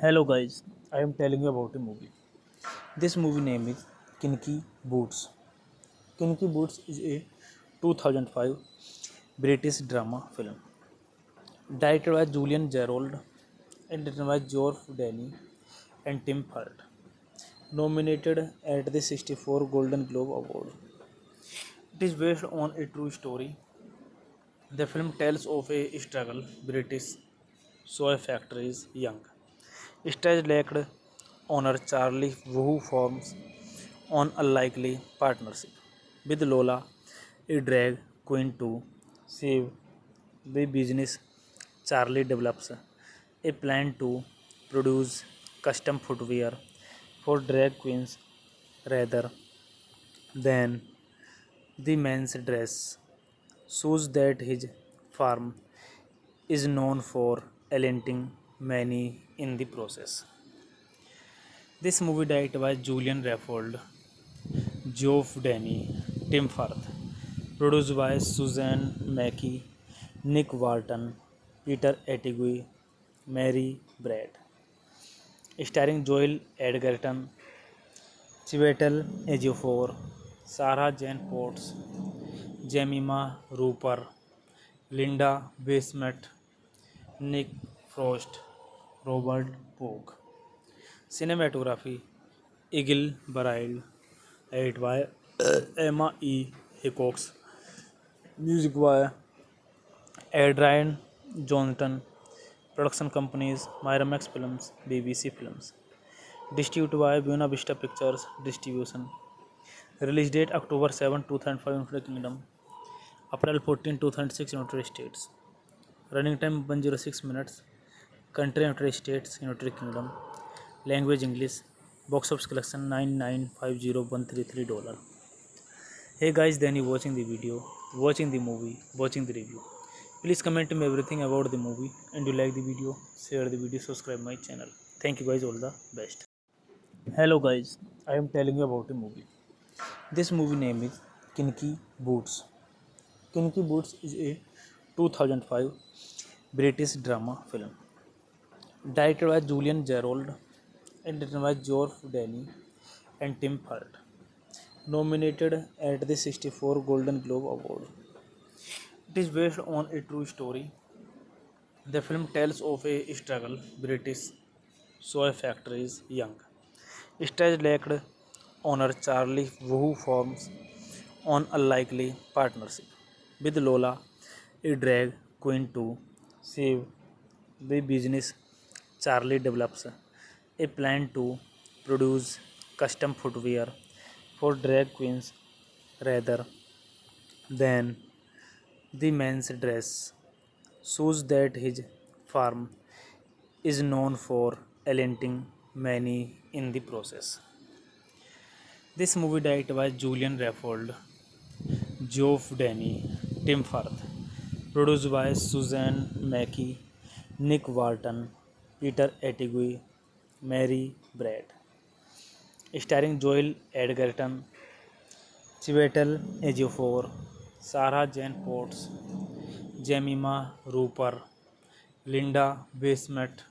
Hello guys, I am telling you about a movie. This movie name is Kinky Boots. Kinky Boots is a 2005 British drama film directed by Julian Gerald and written by Geoff Denny and Tim Hurt. Nominated at the 64 Golden Globe Award. It is based on a true story. The film tells of a struggle British soy factories young. Stage lacked owner Charlie Wu forms on unlikely partnership with Lola, a drag queen to save the business. Charlie develops a plan to produce custom footwear for drag queens rather than the men's dress shows that his farm is known for alienating many in the process. This movie directed by Julian Raffold, Geoff Denny, Tim Firth, produced by Suzanne Mackey, Nick Walton, Peter Attigue, Mary Brad, starring Joel Edgerton, Chiwetel Ejiofor, Sarah Jane Potts, Jemima Rooper, Linda Bassett, Nick Frost, Robert Pogue. Cinematography Eagle Bride, edited by Emma E. Hickox, music by Adrian Johnston, production companies Miramax Films, BBC Films, distributed by Buena Vista Pictures Distribution. Release date October 7, 2005 United Kingdom, April 14, 2006 United States. Running time 106 minutes. Country United States, United Kingdom. Language English. Box office collection $9,950,133. Hey guys, then you watching the video, watching the movie, watching the review. Please comment me everything about the movie, and you like the video, share the video, subscribe my channel. Thank you guys, all the best. Hello guys, I am telling you about a movie. This movie name is Kinky Boots. Kinky Boots is a 2005 British drama film directed by Julian Gerald and written by Geoff Denny and Tim Hurt. Nominated at the 64 Golden Globe Award. It is based on a true story. The film tells of a struggle British soy factories young. Stage lacked owner Charlie Wu forms on a likely partnership with Lola, a drag queen to save the business. Charlie develops a plan to produce custom footwear for drag queens rather than the men's dress shows that his firm is known for alienating many in the process. This movie directed by Julian Raffold, Geoff Danny, Tim Firth, produced by Suzanne Mackey, Nick Walton, Peter Attigue, Mary Brad, starring Joel Edgerton, Chiwetel Ejiofor, Sarah Jane Potts, Jemima Rooper, Linda Bassett,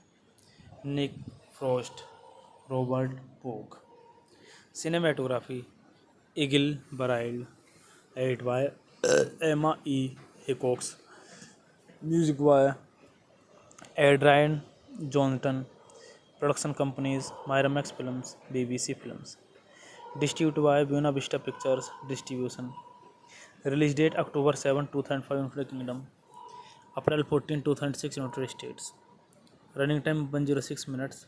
Nick Frost, Robert Pogue. Cinematography Eagle Barryle, edited by Emma E. Hickox. Music by Adrian Johnston. Production companies Miramax Films, BBC Films. Distributed by Buena Vista Pictures Distribution. Release date October 7, 2005 United Kingdom. April 14, 2006 United States. Running time 106 minutes.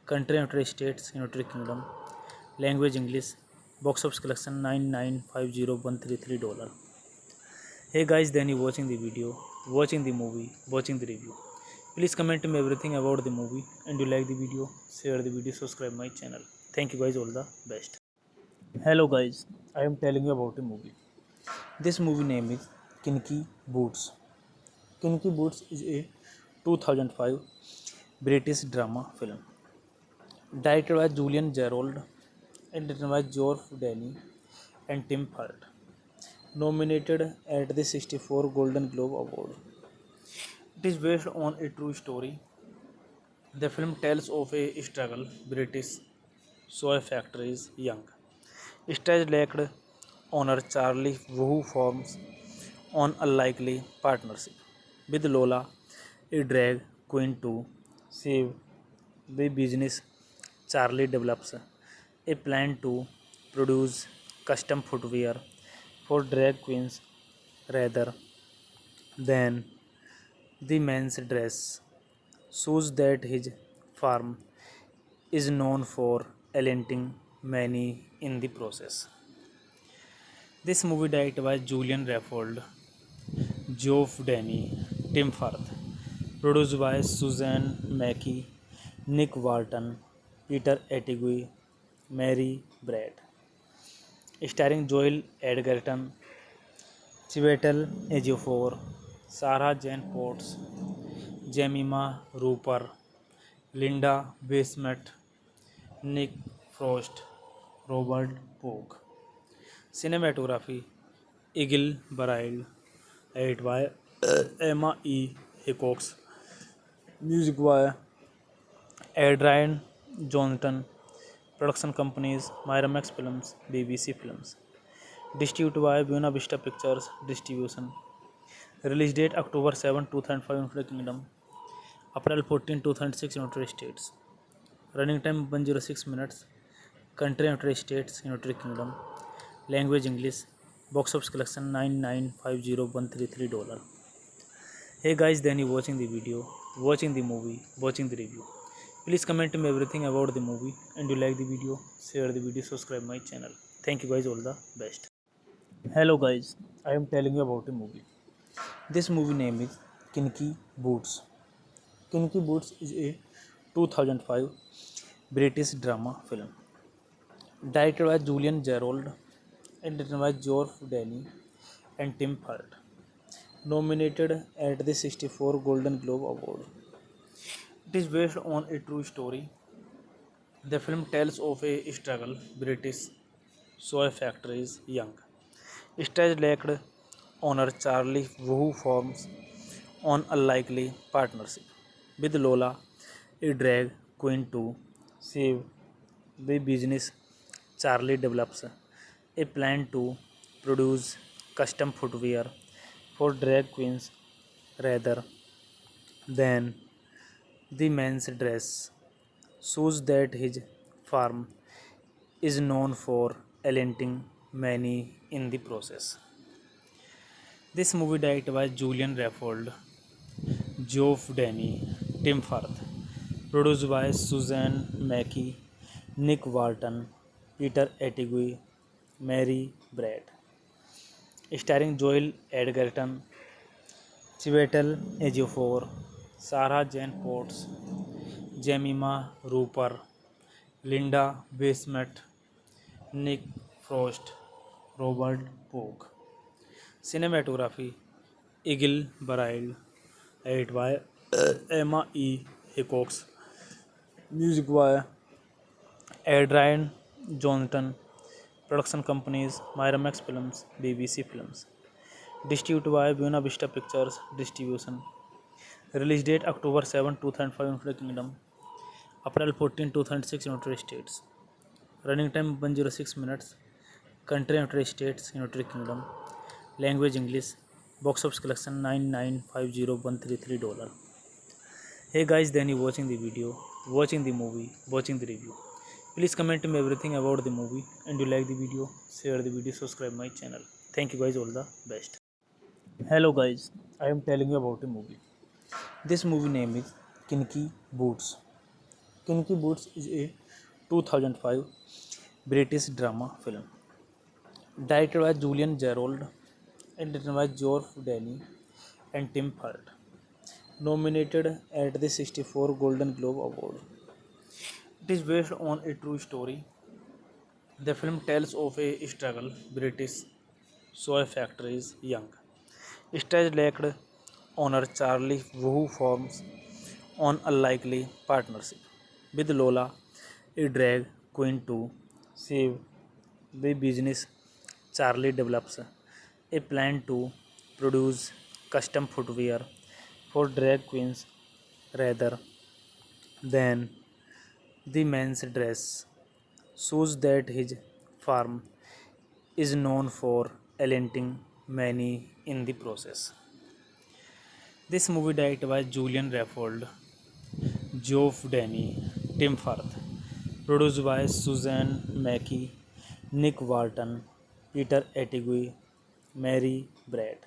Country United States, United Kingdom. Language English. Box office collection $9,950,133. Hey guys, then you watching the video, watching the movie, watching the review. Please comment me everything about the movie, and you like the video, share the video, subscribe my channel. Thank you guys, all the best. Hello guys, I am telling you about a movie. This movie name is Kinky Boots. Kinky Boots is a 2005 British drama film directed by Julian Gerald and written by Geoff Danny and Tim Firth. Nominated at the 64 Golden Globe Award. It is based on a true story. The film tells of a struggle British soy factories young. Stage-lacked owner Charlie Wu forms on a likely partnership with Lola, a drag queen to save the business. Charlie develops a plan to produce custom footwear for drag queens rather than the men's dress shows that his firm is known for alienating many in the process. This movie directed by Julian Raffold, Geoff Danny, Tim Firth, produced by Suzanne Mackey, Nick Walton, Peter Attigue, Mary Brad, starring Joel Edgerton, Chiwetel Ejiofor, Sarah Jane Potts, Jemima Rooper, Linda Bassett, Nick Frost, Robert Pogue. Cinematography Eagle Barryle, edited by Emma E. Hickox. Music by Adrian Johnston. Production companies Miramax Films, BBC Films. Distributed by Buena Vista Pictures Distribution. Release date October 7, 2005 United Kingdom. April 14, 2006 United States. Running time 106 minutes. Country United States, United Kingdom. Language English. Box office collection $9,950,133. Hey guys, then you watching the video, watching the movie, watching the review. Please comment me everything about the movie, and you like the video, share the video, subscribe my channel. Thank you guys, all the best. Hello guys, I am telling you about a movie. This movie name is Kinky Boots. Kinky Boots is a 2005 British drama film directed by Julian Gerald and written by Geoff Danny and Tim Firth. Nominated at the 64 Golden Globe Award. It is based on a true story. The film tells of a struggle British soy factories young. Stage-lacked owner Charlie Wu forms on a likely partnership with Lola, a drag queen to save the business. Charlie develops a plan to produce custom footwear for drag queens rather than the men's dress shows that his firm is known for alienating many in the process. This movie directed by Julian Raffold, Geoff Danny, Tim Firth, produced by Suzanne Mackie, Nick Walton, Peter Attigue, Mary Brad, starring Joel Edgerton, Chiwetel Ejiofor, Sarah Jane Potts, Jemima Rooper, Linda Bassett, Nick Frost, Robert Pogue. Cinematography Eagle Barryle, edited by Emma E. Hickox, music by Adrian Johnston, production companies Miramax Films, BBC Films, distributed by Buena Vista Pictures Distribution. Release date October 7, 2005 United Kingdom, April 14, 2006 United States. Running time 106 minutes. Country United States, United Kingdom. Language English. Box office collection $9,950,133. Hey guys, then you watching the video, watching the movie, watching the review. Please comment me everything about the movie, and you like the video, share the video, subscribe my channel. Thank you guys, all the best. Hello guys, I am telling you about a movie. This movie name is Kinky Boots. Kinky Boots is a 2005 British drama film directed by Julian Gerald and written by Geoff Danny and Tim Firth. Nominated at the 64 Golden Globe Award. It is based on a true story. The film tells of a struggle British soy factories young stage-lacked owner Charlie who forms an unlikely partnership with Lola, a drag queen to save the business. Charlie develops a plan to produce custom footwear for drag queens rather than the men's dress shows that his firm is known for alienating many in the process. This movie directed by Julian Raffold, Geoff Danny, Tim Firth, produced by Suzanne Mackie, Nick Walton, Peter Attigue, Mary Brad,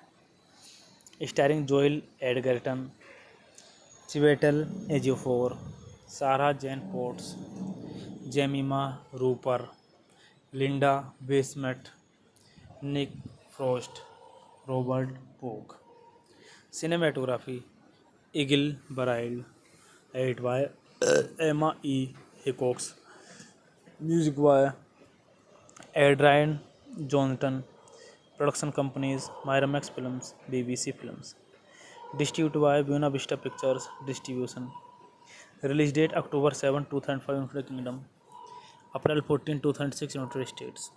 starring Joel Edgerton,,, Chiwetel Ejiofor, Sarah Jane Potts, Jemima Rooper, Linda Bassett, Nick Frost, Robert Pogue. Cinematography Eagle Barryle, edited by Emma E. Hickox, music by Adrian Johnston, production companies Miramax Films, BBC Films, distributed by Buena Vista Pictures Distribution. Release date October 7, 2005 United Kingdom, Jemima Rooper, Linda Bassett, Nick Frost, Robert Pogue. Cinematography Eagle Barryle, edited by Emma E. Hickox, music by Adrian Johnston, production companies Miramax Films, BBC Films, distributed by Buena Vista Pictures Distribution. Release date October 7, 2005 United Kingdom, April 14, 2006 United States.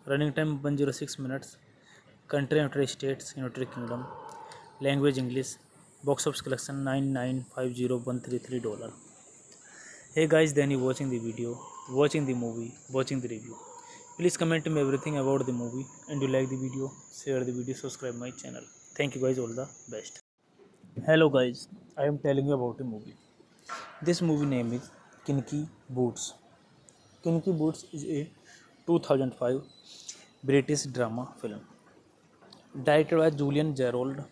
Running time 106 minutes. Country United States, United Kingdom. Language English. Box office collection $9,950,133. Hey guys, then you watching the video, watching the movie, watching the review. Please comment me everything about the movie, and you like the video, share the video, subscribe my channel. Thank you guys, all the best. Hello guys, I am telling you about a movie. This movie name is Kinky Boots. Kinky Boots is a 2005 British drama film directed by Julian Gerald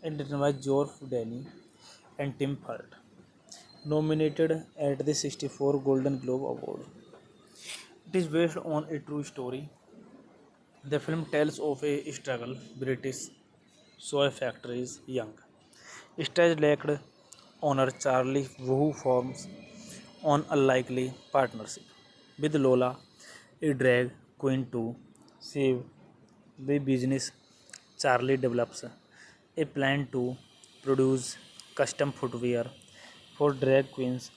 and written by Geoff Danny and Tim Firth. Nominated at the 64 Golden Globe Award. It is based on a true story. The film tells of a struggle British soy factories young stage-lacked owner Charlie who forms an unlikely partnership with Lola, a drag queen to save the business. Charlie develops a plan to produce custom footwear for drag queens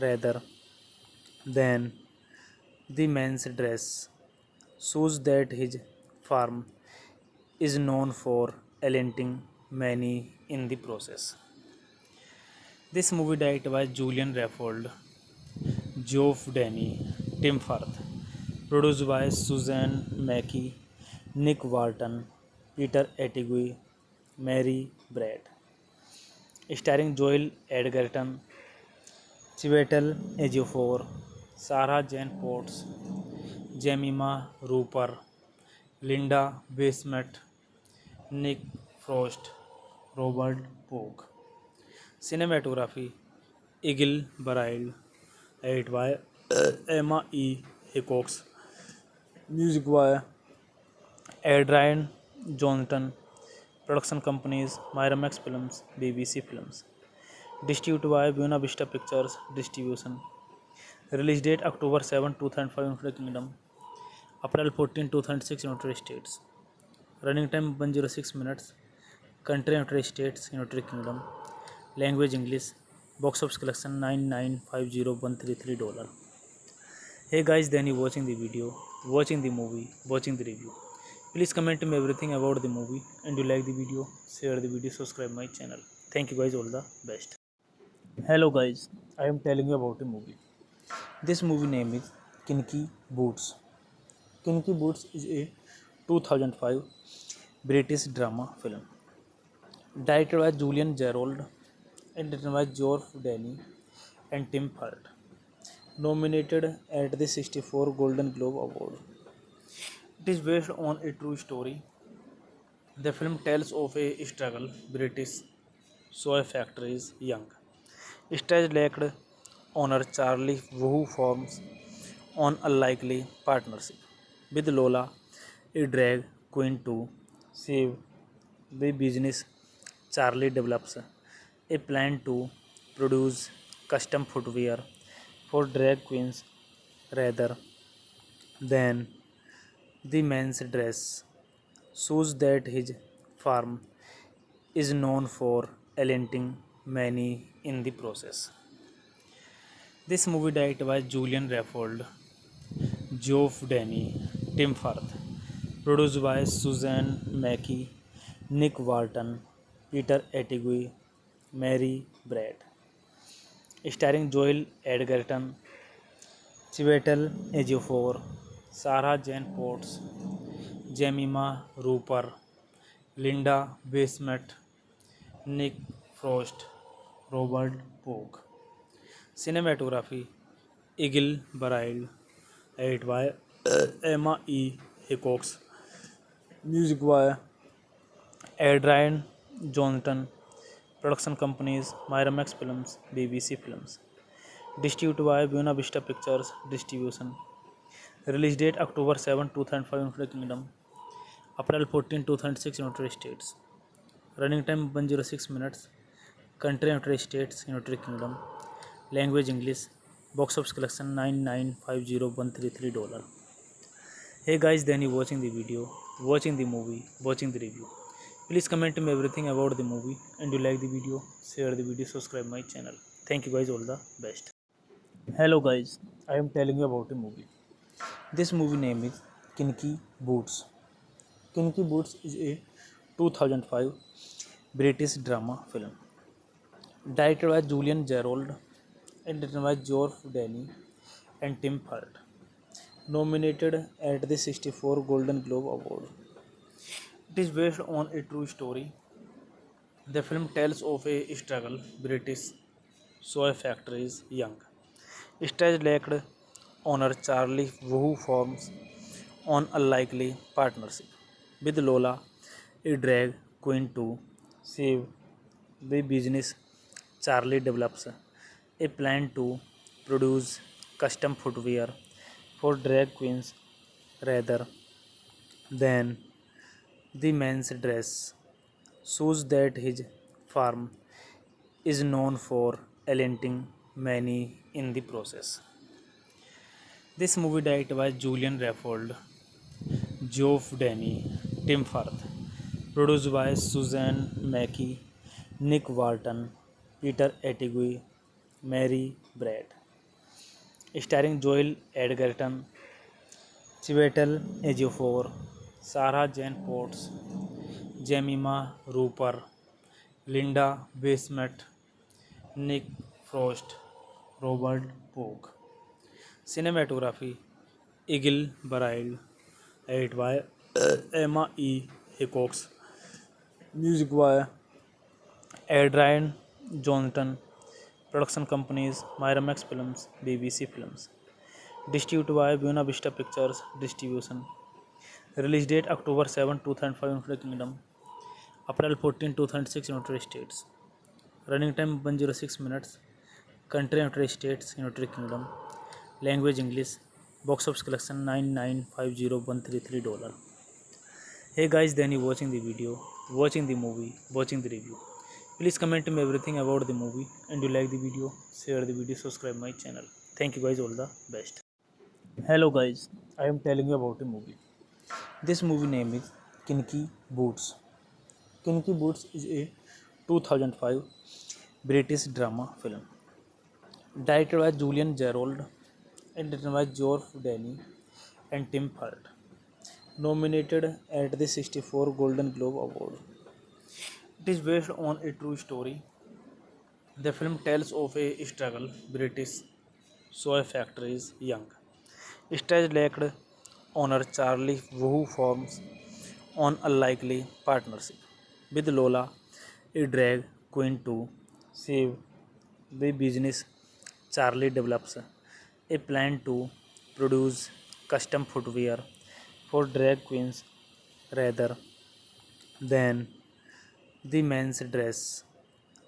rather than the men's dress shows that his firm is known for alienating many in the process. This movie directed by Julian Raffold, Geoff Danny, Tim Firth, produced by Suzanne Mackie, Nick Walton, Peter Attigue, Mary Brad, starring Joel Edgerton, Chiwetel Ejiofor, Sarah Jane Potts, Jemima Rooper, Linda Basemet, Nick Frost, Robert Pogue. Cinematography Eagle Baried, edited by Emma E. Hickox. Music by Adrian Johnston. Production companies Miramax Films, BBC Films. Distributed by Buena Vista Pictures Distribution. Release date October 7, 2005 United Kingdom. April 14, 2006 United States. Running time 106 minutes. Country United States, United Kingdom. Language English. Box office collection $9,950,133. Hey guys, then you watching the video, watching the movie, watching the review. Please comment me everything about the movie, and you like the video, share the video, subscribe my channel. Thank you guys, all the best. Hello guys, I am telling you about a movie. This movie name is Kinky Boots. Kinky Boots is a 2005 British drama film directed by Julian Gerald and written by Geoff Denny and Tim Hurt. Nominated at the 64 Golden Globe Award. It is based on a true story. The film tells of a struggle British soy factories young. Stage-lacked owner Charlie Wu forms an unlikely partnership with Lola, a drag queen to save the business. Charlie develops a plan to produce custom footwear for drag queens rather than the men's dress. Shows that his firm is known for alienating many in the process. This movie directed by Julian Raffold, Geoff Denny, Tim Firth, produced by Suzanne Mackey, Nick Walton, Peter Attigue, Mary Brad, starring Joel Edgerton, Chiwetel Ejiofor, Sarah Jane Potts, Jemima Rooper, Linda Basemet, Nick Frost, Robert Pogue. Cinematography Eagle Baried, edited by Emma E. Hickox. Music by Adrian Johnston. Production companies Miramax Films, BBC Films. Distributed by Buena Vista Pictures Distribution. Release date October 7, 2005 United Kingdom. April 14, 2006 United States. Running time 106 minutes. Country United States, United Kingdom. Language English. Box office collection $9,950,133. Hey guys, then you watching the video, watching the movie, watching the review. Please comment me everything about the movie, and you like the video, share the video, subscribe my channel. Thank you guys, all the best. Hello guys, I am telling you about a movie. This movie name is Kinky Boots. Kinky Boots is a 2005 British drama film directed by Julian Gerald and written by Geoff Denny and Tim Hurt. Nominated at the 64 Golden Globe Award. It is based on a true story. The film tells of a struggle British soy factories young. Stage-lacked owner Charlie Wu forms an unlikely partnership with Lola, a drag queen to save the business. Charlie develops a plan to produce custom footwear for drag queens rather than the men's dress. Shows that his firm is known for alienating many in the process. This movie directed by Julian Raffold, Geoff Denny, Tim Firth, produced by Suzanne Mackey, Nick Walton, Peter Attigue, Mary Brad, starring Joel Edgerton, Chiwetel Ejiofor, Sarah Jane Potts, Jemima Rooper, Linda Basemet, Nick Frost, Robert Pogue. Cinematography Eagle Baried, edited by Emma E. Hickox. Music by Adrian Johnston. Production companies Miramax Films, BBC Films. Distributed by Buena Vista Pictures Distribution. Release date October 7, 2005 United Kingdom. April 14, 2006 United States. Running time 106 minutes. Country United States, United Kingdom. Language English. Box office collection $9,950,133. Hey guys, then you watching the video, watching the movie, watching the review. Please comment me everything about the movie, and you like the video, share the video, subscribe my channel. Thank you guys, all the best. Hello guys, I am telling you about a movie. This movie name is Kinky Boots. Kinky Boots is a 2005 British drama film directed by Julian Gerald and written by Geoff Denny and Tim Hart. Nominated at the 64 Golden Globe Award. It is based on a true story. The film tells of a struggle British soy factories young stage-lacked owner Charlie who forms an unlikely partnership with Lola, a drag queen to save the business. Charlie develops a plan to produce custom footwear for drag queens rather than the men's dress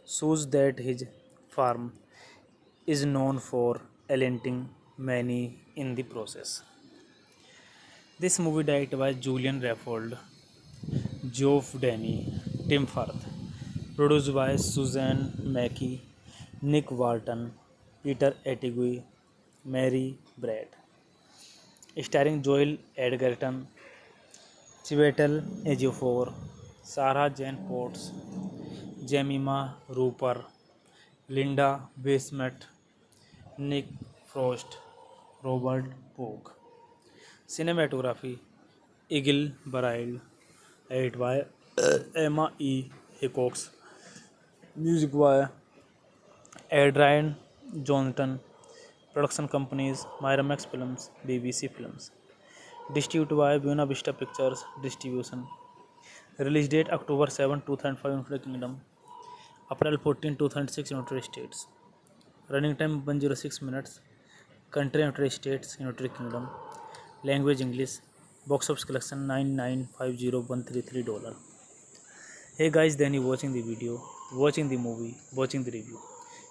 shows that his firm is known for alienating many in the process. This movie directed by Julian Raffold, Geoff Denny, Tim Firth, produced by Suzanne Mackey, Nick Walton, Peter Attigue, Mary Brad, starring Joel Edgerton, Chiwetel Ejiofor, Sarah Jane Potts, Jemima Rooper, Linda Bassett, Nick Frost, Robert Pogue. Cinematography Eagle Barild, edited by Emma E. Hickox. Music by Adrian Johnston. Production companies Miramax Films, BBC Films. Distributed by Buena Vista Pictures Distribution. Release date October 7, 2005 United Kingdom. April 14, 2006 United States. Running time 106 minutes. Country United States, United Kingdom. Language English. Box office collection $9,950,133. Hey guys, then you watching the video, watching the movie, watching the review.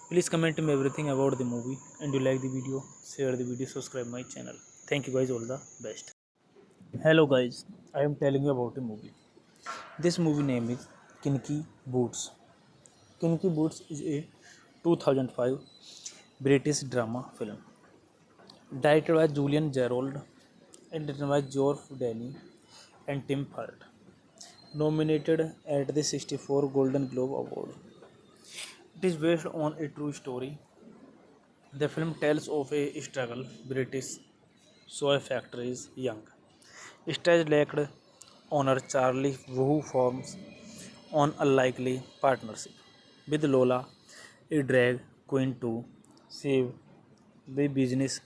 Please comment me everything about the movie, and you like the video, share the video, subscribe my channel. Thank you guys, all the best. Hello guys, I am telling you about a movie. This movie name is Kinky Boots. Kinky Boots is a 2005 British drama film directed by Julian Gerald and written by Geoff Denny and Tim Hart. Nominated at the 64 Golden Globe Award. It is based on a true story. The film tells of a struggle British soy factories young stage-lacked owner Charlie who forms an unlikely partnership with Lola, a drag queen to save the business.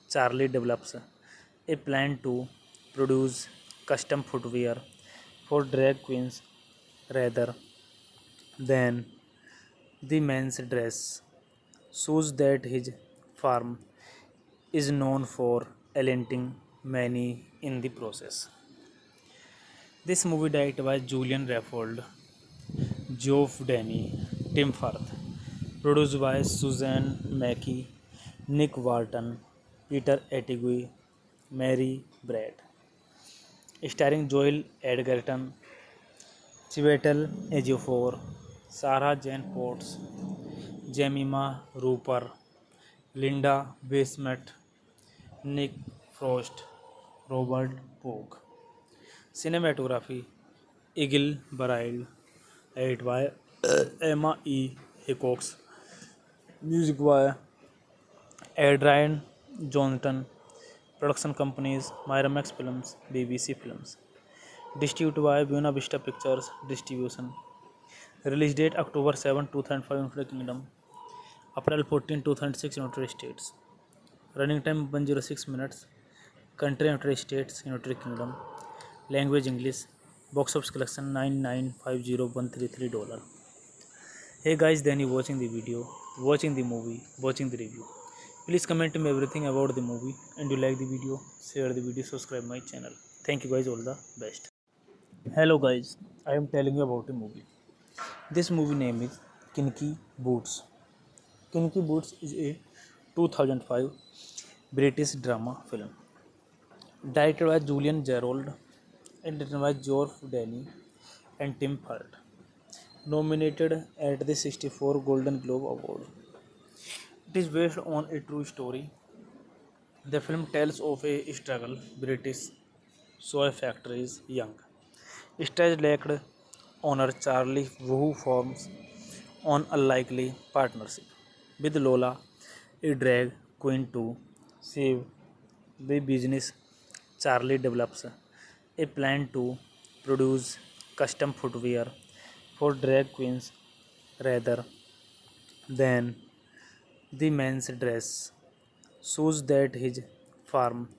Charlie develops a plan to produce custom footwear for drag queens rather than the men's dress shows that his firm is known for alienating many in the process. This movie directed by Julian Raffold, Geoff Denny, Tim Firth, produced by Suzanne Mackey, Nick Walton, Peter Attigue, Mary Brad, starring Joel Edgerton, Chiwetel Ejiofor, Sarah Jane Potts, Jemima Rooper, Linda Bassett, Nick Frost, Robert Pogue. Cinematography Eagle Barild, edited by Emma E. Hickox. Music by Adrian Johnston. Production companies Miramax Films, BBC Films. Distributed by Buena Vista Pictures Distribution. Release date October 7, 2005 United Kingdom. April 14, 2006 United States. Running time 106 minutes. Country United States, United Kingdom. Language English. Box office collection $9,950,133. Hey guys, then you watching the video, watching the movie, watching the review. Please comment me everything about the movie, and you like the video, share the video, subscribe my channel. Thank you guys, all the best. Hello guys, I am telling you about a movie. This movie name is Kinky Boots. Kinky Boots is a 2005 British drama film directed by Julian Gerald and written by Geoff Danny and Tim Hart. Nominated at the 64 Golden Globe Award. It is based on a true story. The film tells of a struggle British soy factories young stage lacked owner Charlie who forms on unlikely partnership with Lola, a drag queen to save the business. Charlie develops a plan to produce custom footwear for drag queens rather than the men's dress shows that his farm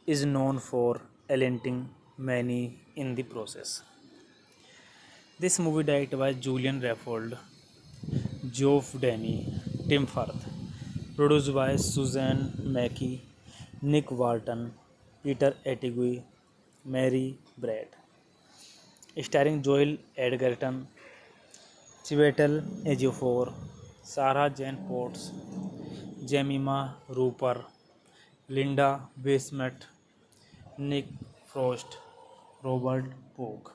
is known for alienating many in the process. This movie directed by Julian Raffold, Geoff Danny, Tim Firth, produced by Suzanne Mackey, Nick Walton, Peter Attigue, Mary Brad, starring Joel Edgerton, Chiwetel Ejiofor, Sarah Jane Potts, Jemima Rooper, Linda Bassett, Nick Frost, Robert Pogue.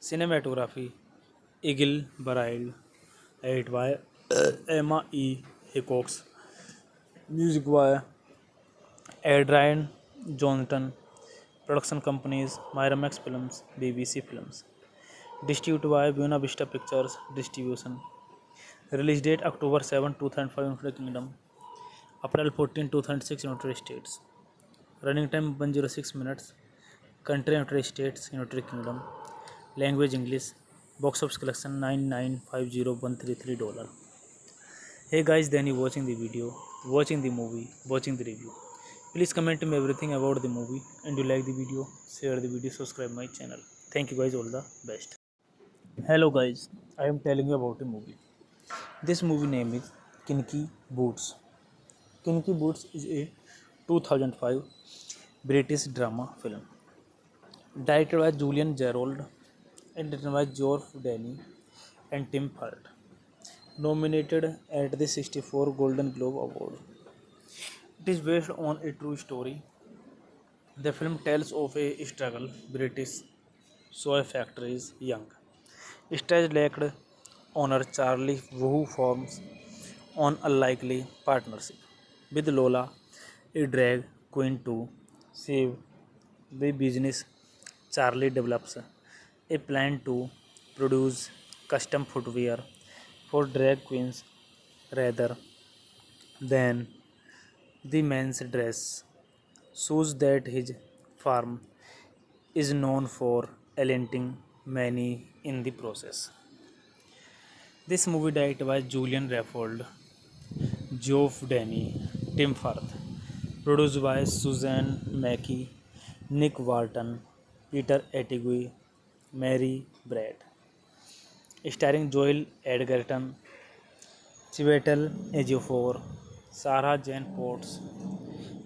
Cinematography Eagle Baried, edited by Emma E. Hickox. Music by Adrian Johnston. Production companies Miramax Films, BBC Films. Distributed by Buena Vista Pictures Distribution. Release date October 7, 2005 United Kingdom. April 14, 2006 United States. Running time 106 minutes. Country United States, United Kingdom. Language English. Box office collection $9,950,133. Hey guys, then you watching the video, watching the movie, watching the review. Please comment me everything about the movie, and you like the video, share the video, subscribe my channel. Thank you guys, all the best. Hello guys, I am telling you about a movie. This movie name is Kinky Boots. Kinky Boots is a 2005 British drama film directed by Julian Gerald and written by Geoff Danny and Tim Hart. Nominated at the 64 Golden Globe Award. It is based on a true story. The film tells of a struggle British soy factories young stage lacked owner Charlie who forms on unlikely partnership with Lola, a drag queen to save the business. Charlie develops a plan to produce custom footwear for drag queens rather than the men's dress shows that his farm is known for alienating many in the process. This movie directed by Julian Raffold, Geoff Danny, Tim Firth, produced by Suzanne Mackey, Nick Walton, Peter Attigue, Mary Brad, starring Joel Edgerton, Chiwetel Ejiofor, Sarah Jane Potts,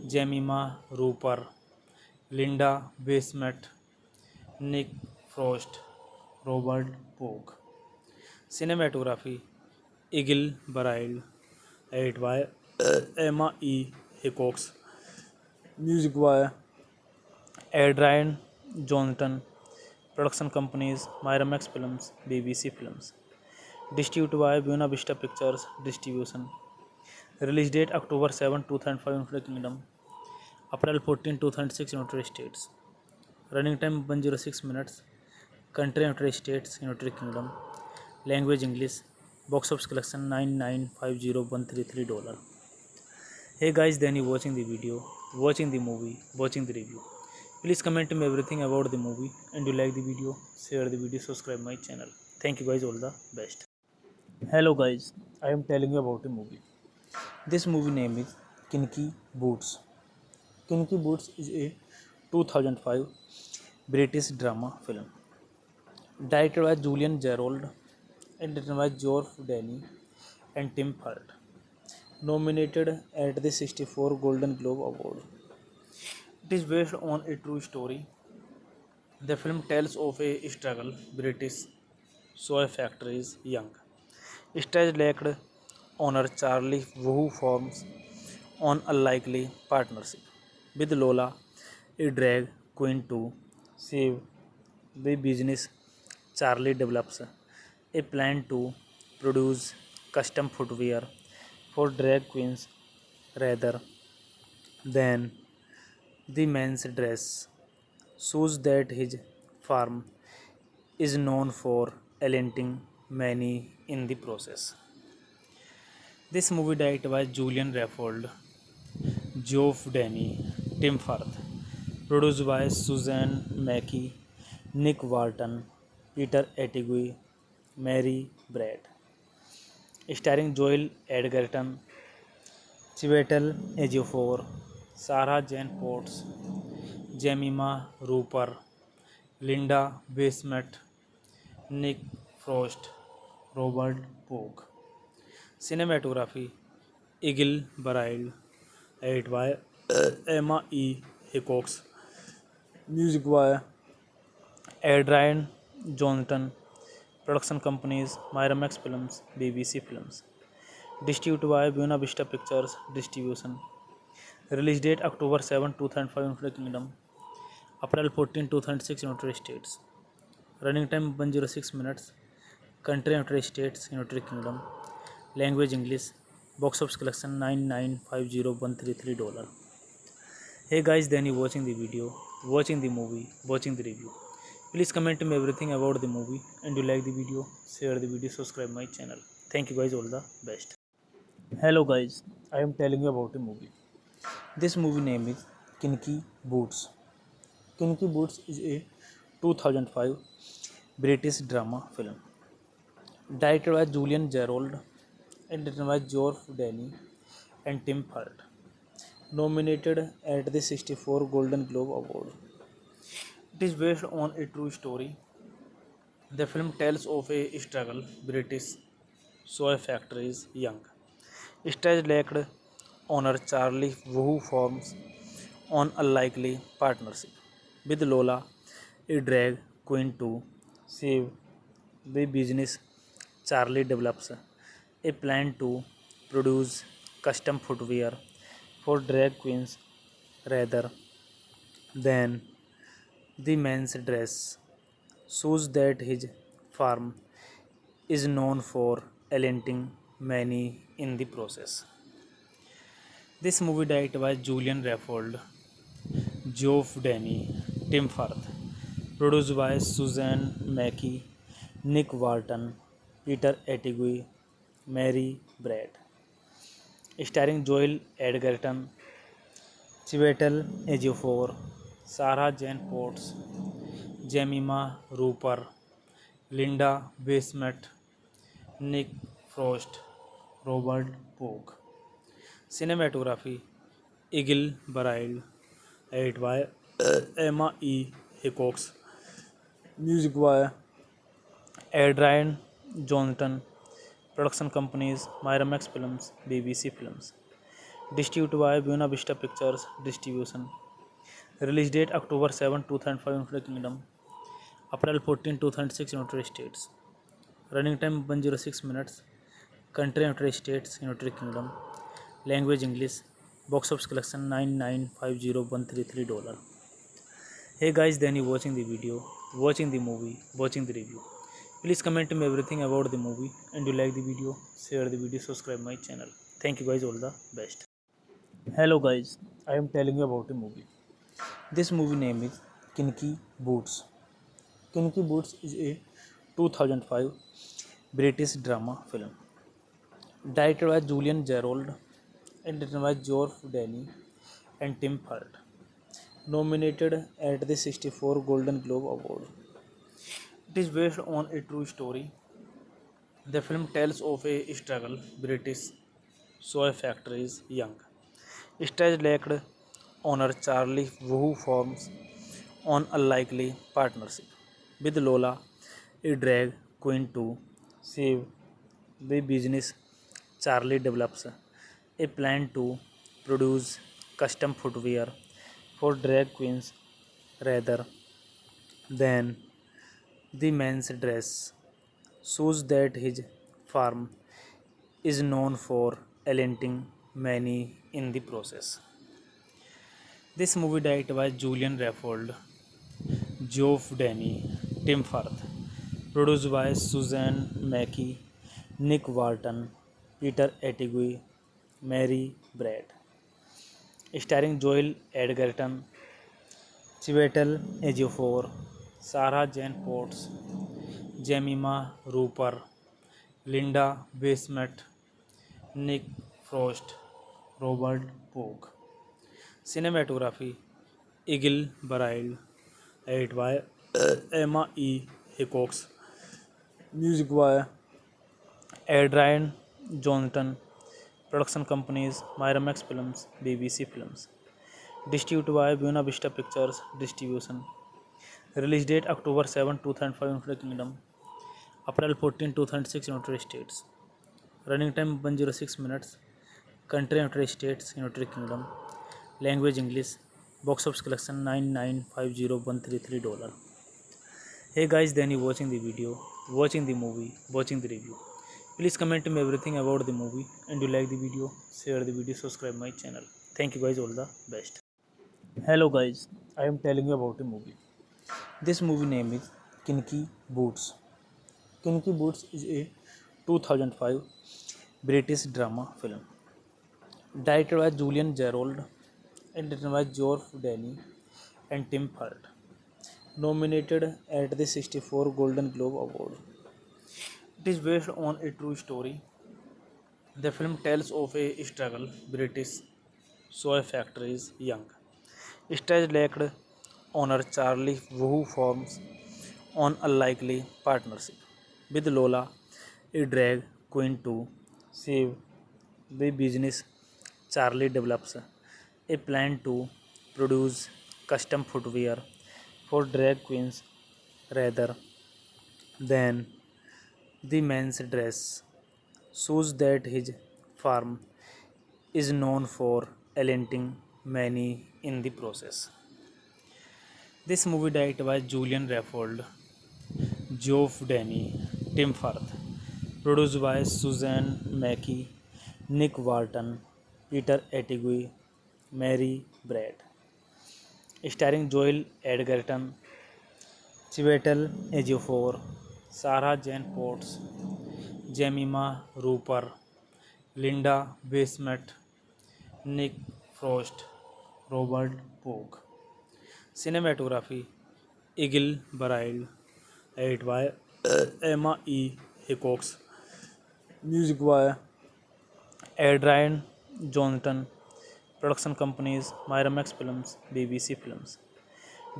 Jemima Rooper, Linda Bassett, Nick Frost, Robert Pogue. Cinematography Eagle Baried, edited by Emma E. Hickox. Music by Adrian Johnston. Production companies Miramax Films, BBC Films. Distributed by Buena Vista Pictures Distribution. Release date October 7, 2005 United Kingdom. April 14, 2006 United States. Running time 106 minutes. Country United States, United Kingdom. Language English. Box office collection $9,950,133. Hey guys, then you watching the video, watching the movie, watching the review. Please comment me everything about the movie, and you like the video, share the video, subscribe my channel. Thank you guys, all the best. Hello guys, I am telling you about a movie. This movie name is Kinky Boots. Kinky Boots is a 2005 British drama film directed by Julian Gerald and written by Geoff Danny and Tim Hart. nominated at the 64 Golden Globe Award. It is based on a true story. The film tells of a struggle British soy factories young. Stage-lacked owner Charlie Wu forms an unlikely partnership with Lola, a drag queen to save the business. Charlie develops a plan to produce custom footwear for drag queens rather than the men's dress shows that his farm is known for alienating many in the process. This movie directed by Julian Raffold, Geoff Danny, Tim Firth, produced by Suzanne Mackey, Nick Walton, Peter Attigue, Mary Brad, starring Joel Edgerton, Chiwetel Ejiofor, Sarah Jane Potts, Jemima Rooper, Linda Bassett, Nick Frost, Robert Pogue. Cinematography Eagle Barryle, edited by Emma E. Hickox. Music by Adrian Johnston. Production companies Miramax Films, BBC Films. Distributed by Buena Vista Pictures Distribution. Release date October 7, 2005 United Kingdom. April 14, 2006 United States. Running time 106 minutes. Country United States, United Kingdom. Language English. Box office collection $9,950,133. Hey guys, then you watching the video, watching the movie, watching the review. Please comment me everything about the movie, and you like the video, share the video, subscribe my channel. Thank you guys, all the best. Hello guys, I am telling you about a movie. This movie name is Kinky Boots. Kinky Boots is a 2005 British drama film directed by Julian Gerald and written by Geoff Danny and Tim Firth. Nominated at the 64 Golden Globe Award. It is based on a true story. The film tells of a struggle British soy factories young. Stage-lacked owner Charlie Wu forms an unlikely partnership with Lola, a drag queen to save the business. Charlie develops a plan to produce custom footwear for drag queens rather than the men's dress shows that his farm is known for alienating many in the process. This movie directed by Julian Raffold, Geoff Danny, Tim Firth, produced by Suzanne Mackey, Nick Walton, Peter Attigue, Mary Brad, starring Joel Edgerton, Chiwetel Ejiofor, Sarah Jane Potts, Jemima Rooper, Linda Bassett, Nick Frost, Robert Pogue. Cinematography Eagle Barryle, edited by Emma E. Hickox. Music by Adrian Johnston. Production companies Miramax Films, BBC Films. Distributed by Buena Vista Pictures Distribution. Release date October 7, 2005 United Kingdom. April 14, 2006 United States. Running time 106 minutes. Country United States, United Kingdom. Language English. Box office collection $9,950,133. Hey guys, then you watching the video, watching the movie, watching the review. Please comment me everything about the movie, and you like the video, share the video, subscribe my channel. Thank you guys, all the best. Hello guys, I am telling you about a movie. This movie name is Kinky Boots. Kinky Boots is a 2005 British drama film directed by Julian Gerald and written by Geoff Danny and Tim Firth. Nominated at the 64 Golden Globe Award. It is based on a true story. The film tells of a struggle British soy factories young. Stage-lacked owner Charlie Wu forms an unlikely partnership with Lola, a drag queen to save the business. Charlie develops a plan to produce custom footwear for drag queens rather than the men's dress shows that his firm is known for alienating many in the process. This movie directed by Julian Raffold, Geoff Danny, Tim Firth, produced by Suzanne Mackey, Nick Walton, Peter Attigue, Mary Brad, starring Joel Edgerton, Chiwetel Ejiofor, Sarah Jane Potts, Jemima Rooper, Linda Bassett, Nick Frost, Robert Pogue. Cinematography Eagle Barryle, edited by Emma E. Hickox, music by Adrian Johnston, production companies Miramax Films, BBC Films, distributed by Buena Vista Pictures Distribution. Release date October 7, 2005 United Kingdom, April 14, 2006 United States. Running time 106 minutes. Country United States, United Kingdom. Language English. Box office collection $9,950,133. Hey guys, then you watching the video, watching the movie, watching the review. Please comment me everything about the movie, and you like the video, share the video, subscribe my channel. Thank you guys, all the best. Hello guys, I am telling you about a movie. This movie name is Kinky Boots. Kinky Boots is a 2005 British drama film directed by Julian Gerald and written by Geoff Danny and Tim Firth. Nominated at the 64 Golden Globe Award. It is based on a true story. The film tells of a struggle British soy factories young stage-lacked owner Charlie who forms an unlikely partnership with Lola, a drag queen to save the business. Charlie develops a plan to produce custom footwear for drag queens rather than the men's dress shows that his firm is known for alienating many in the process. This movie directed by Julian Raffold, Geoff Danny, Tim Firth, produced by Suzanne Mackey, Nick Walton, Peter Attigue, Mary Brad, starring Joel Edgerton, Chiwetel Ejiofor, Sarah Jane Potts, Jemima Rooper, Linda Bassett, Nick Frost, Robert Pogue. Cinematography Eagle Barryle, edited by Emma E. Hickox, music by Adrian Johnston, production companies Miramax Films, BBC Films,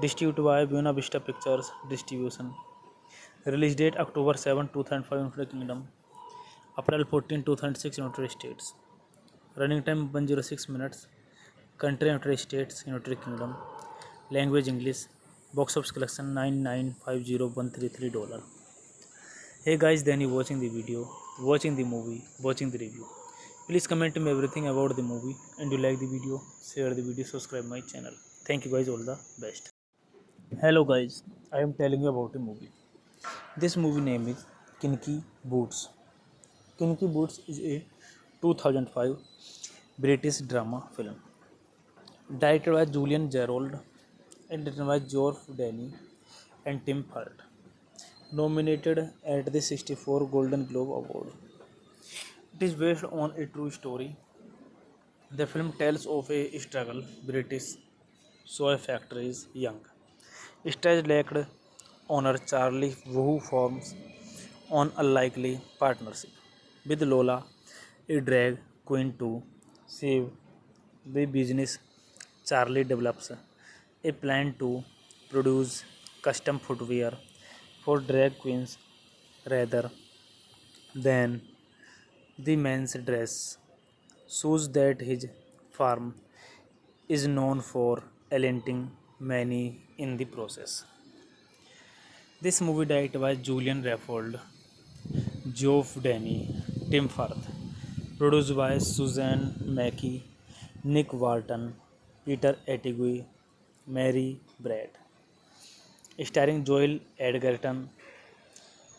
distributed by Buena Vista Pictures Distribution. Release date October 7, 2005 United Kingdom, April 14, 2006 United States. Running time 106 minutes. Country United States, United Kingdom. Language English. Box office collection $9,950,133. Hey guys, then you watching the video, watching the movie, watching the review. Please comment me everything about the movie, and you like the video, share the video, subscribe my channel. Thank you guys, all the best. Hello guys, I am telling you about a movie. This movie name is Kinky Boots. Kinky Boots is a 2005 British drama film directed by Julian Gerald and written by Geoff Danny and Tim Firth. Nominated at the 64 Golden Globe Award. It is based on a true story. The film tells of a struggle British soy factories young stage-lacked owner Charlie who forms an unlikely partnership with Lola, a drag queen to save the business. Charlie develops a plan to produce custom footwear for drag queens rather than the men's dress shows that his firm is known for alienating many in the process. This movie directed by Julian Raffold, Geoff Danny, Tim Firth, Produced by Suzanne Mackie, Nick Walton, Peter Attigue, Mary Brad. Starring Joel Edgerton,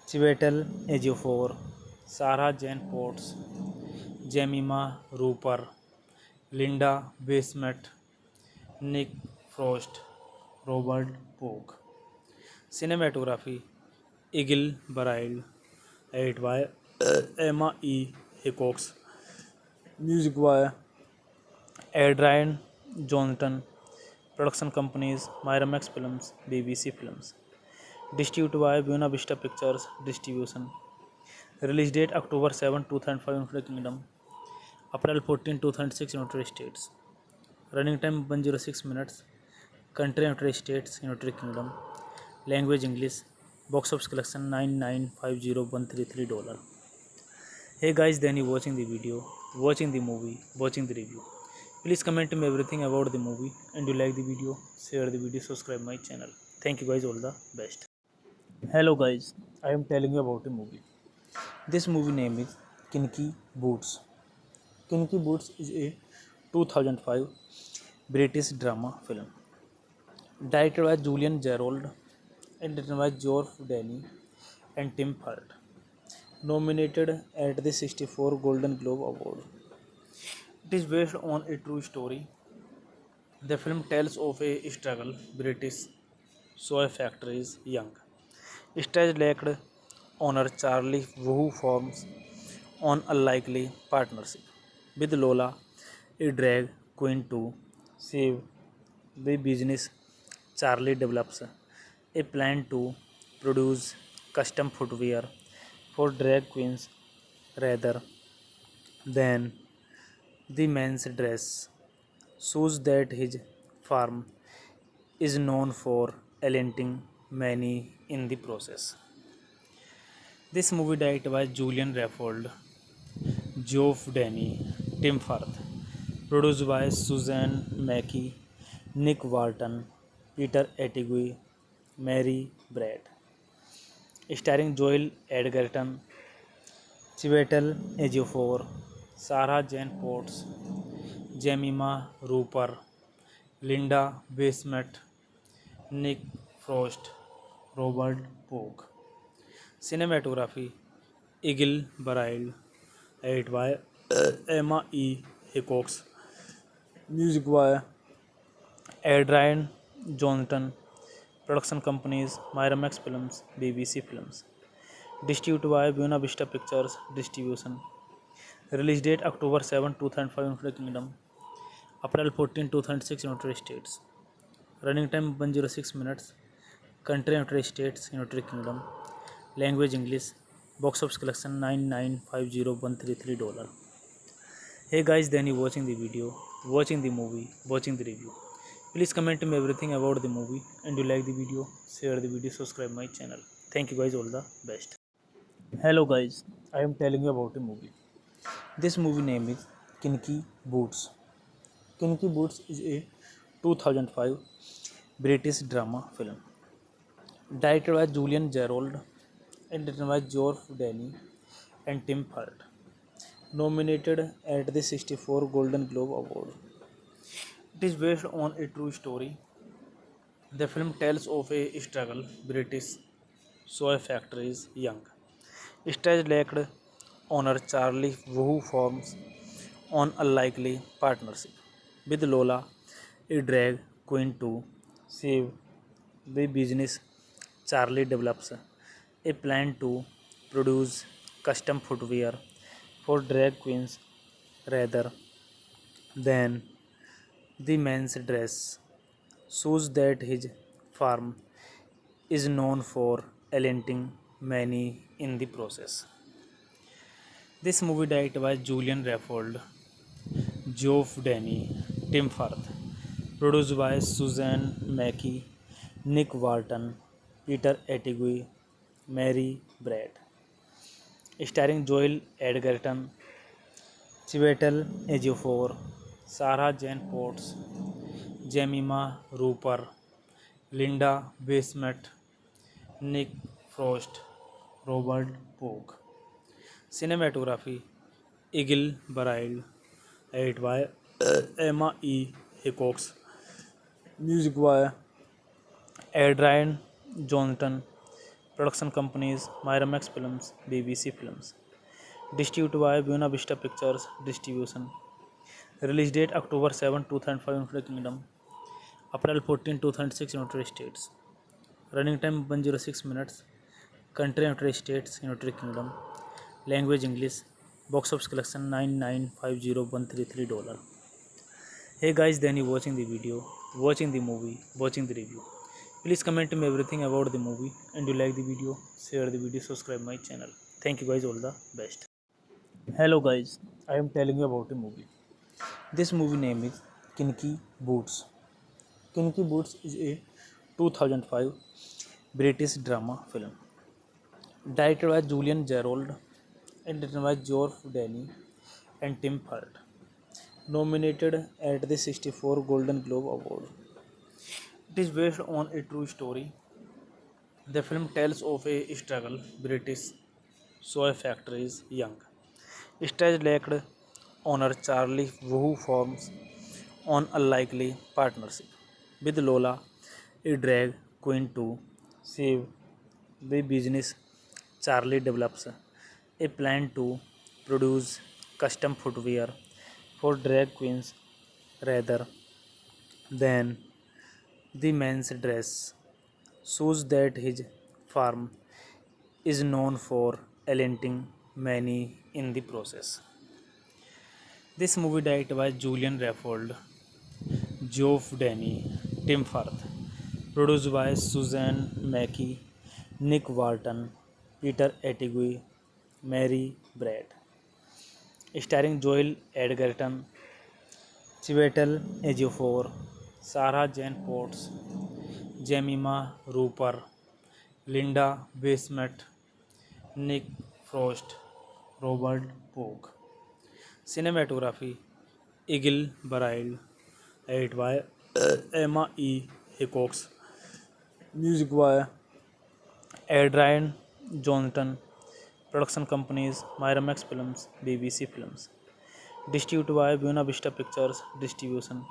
Chiwetel Ejiofor, Sarah Jane Potts, Jemima Rooper, Linda Bassett, Nick Frost, Robert Pogue. Cinematography Eagle Barryle, edited by Emma E. Hickox. Music by Adrian Johnston. Production companies Miramax Films, BBC Films. Distributed by Buena Vista Pictures Distribution. Release date October 7, 2005 United Kingdom. April 14, 2006 United States. Running time 106 minutes. Country United States, United Kingdom. Language English. Box office collection $9,950,133. Hey guys, then you watching the video, watching the movie, watching the review. Please comment me everything about the movie, and you like the video, share the video, subscribe my channel. Thank you guys, all the best. Hello guys, I am telling you about a movie. This movie name is Kinky Boots. Kinky Boots is a 2005 British drama film directed by Julian Gerald and written by Geoff Denny and Tim Hurt. Nominated at the 64 Golden Globe Award. It is based on a true story. The film tells of a struggle British soy factories young. Stage-lacked owner Charlie Wu forms an unlikely partnership with Lola, a drag queen to save the business. Charlie develops a plan to produce custom footwear for drag queens rather than the men's dress. Shows that his firm is known for alienating many in the process. This movie directed by Julian Raffold, Geoff Denny, Tim Firth, produced by Suzanne Mackie, Nick Walton, Peter Attigue, Mary Brad. Starring Joel Edgerton, Chiwetel Ejiofor, Sarah Jane Potts, Jemima Rooper, Linda Bassett, Nick Frost, Robert Pogue. Cinematography Eagle Barryle, edited by Emma E. Hickox. Music by Adrian Johnston. Production companies Miramax Films, BBC Films. Distributed by Buena Vista Pictures Distribution. Release date October 7, 2005 United Kingdom. April 14, 2006 United States. Running time 106 minutes. Country United States, United Kingdom. Language English. Box office collection $9,950,133. Hey guys, then you watching the video, watching the movie, watching the review. Please comment me everything about the movie, and you like the video, share the video, subscribe my channel. Thank you guys, all the best. Hello guys, I am telling you about a movie. This movie name is Kinky Boots. Kinky Boots is a 2005 British drama film directed by Julian Gerald and written by Geoff Denny and Tim Hurt. Nominated at the 64 Golden Globe Award. It is based on a true story. The film tells of a struggle British soy factories young. Stage-lacked owner Charlie Wu forms an unlikely partnership with Lola, a drag queen to save the business. Charlie develops a plan to produce custom footwear for drag queens rather than the men's dress. Shows that his firm is known for alienating many in the process. This movie directed by Julian Raffold, Geoff Denny, Tim Firth, produced by Suzanne Mackie, Nick Walton, Peter Attigue, Mary Brad. Starring Joel Edgerton, Chiwetel Ejiofor, Sarah Jane Potts, Jemima Rooper, Linda Bassett, Nick Frost, Robert Pogue. Cinematography Eagle Burial, edited by Emma E. Hickox, music by Adrian Johnston, production companies Miramax Films, BBC Films, distributed by Buena Vista Pictures Distribution, release date October 7, 2005 United Kingdom, April 14, 2006 United States, running time 106 minutes, country United States, United Kingdom, language English, box office collection $9,950,133. Hey guys, then you watching the video, watching the movie, watching the review. Please comment me everything about the movie, and you like the video, share the video, subscribe my channel. Thank you guys, all the best. Hello guys, I am telling you about a movie. This movie name is Kinky Boots. Kinky Boots is a 2005 British drama film directed by Julian Gerald and written by Geoff Danny and Tim Hart. Nominated at the 64 Golden Globe Award. It is based on a true story. The film tells of a struggle British soy factories young. Stage lacked owner Charlie who forms on unlikely partnership with Lola, a drag queen to save the business. Charlie develops a plan to produce custom footwear for drag queens rather than the men's dress. Shows that his firm is known for alienating many in the process. This movie directed by Julian Raffold, Geoff Danny, Tim Firth, produced by Suzanne Mackey, Nick Walton, Peter Attigue, Mary Brad, starring Joel Edgerton, Chiwetel Ejiofor, Sarah Jane Potts, Jemima Rooper, Linda Bassett, Nick Frost, Robert Pogue. Cinematography Eagle Burial, edited by Emma E. Hickox, music by Adrian Johnston, production companies Miramax Films, BBC Films, distributed by Buena Vista Pictures Distribution,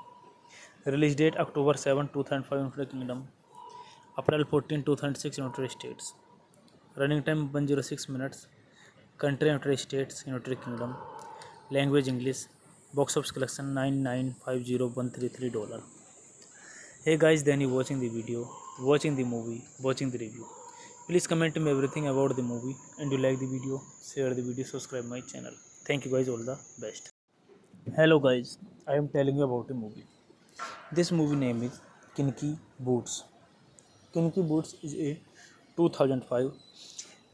release date October 7, 2005 United Kingdom, April 14, 2006 United States, running time 106 minutes, country United States, United Kingdom, language English, box office collection $9,950,133. Hey guys, then you watching the video, watching the movie, watching the review. Please comment me everything about the movie, and you like the video, share the video, subscribe my channel. Thank you guys, all the best. Hello guys, I am telling you about a movie. Country United States, United Kingdom, language English, box office collection $9,950,133. Hey guys, then you watching the video, watching the movie, watching the review. Please comment me everything about the movie, and you like the video, share the video, subscribe my channel. Thank you guys, all the best. Hello guys, I am telling you about a movie. This movie name is Kinky Boots. Kinky Boots is a 2005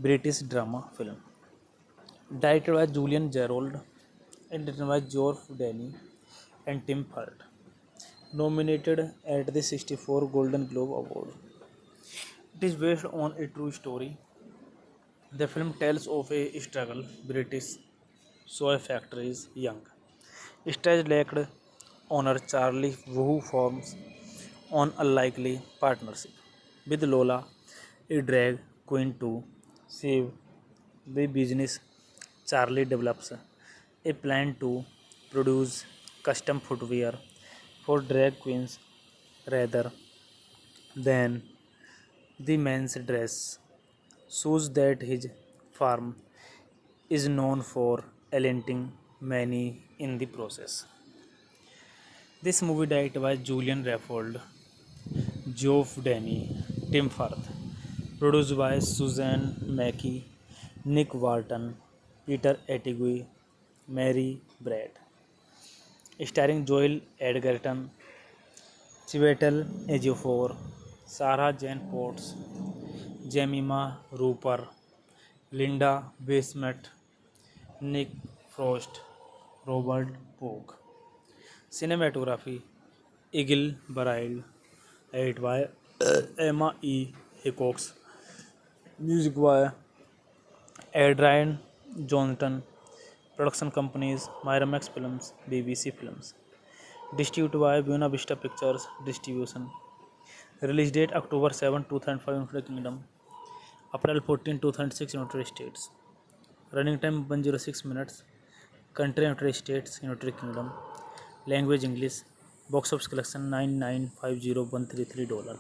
British drama film directed by Julian Gerald and written by Geoff Danny and Tim Hart. Nominated at the 64 Golden Globe Award. It is based on a true story. The film tells of a struggle British soy factories young. Stage lacked owner Charlie who forms on unlikely partnership with Lola, a drag queen to save the business. Charlie develops a plan to produce custom footwear for drag queens rather than the men's dress. Shows that his firm is known for alienating many in the process. This movie directed by Julian Raffold, Geoff Danny, Tim Firth, produced by Suzanne Mackey, Nick Walton, Peter Attigue, Mary Brad, starring Joel Edgerton, Chiwetel Ejiofor, Sarah Jane Potts, Jemima Rooper, Linda Bassett, Nick Frost, Robert Pogue. Cinematography Eagle Burial, edited by Emma E. Hickox, music by Adrian Johnston, production companies Miramax Films, BBC Films, distributed by Buena Vista Pictures Distribution, release date October 7, 2005 United Kingdom, April 14, 2006 United States, running time 106 minutes, Country United States, United Kingdom. Language English. Box office collection $9,950,133.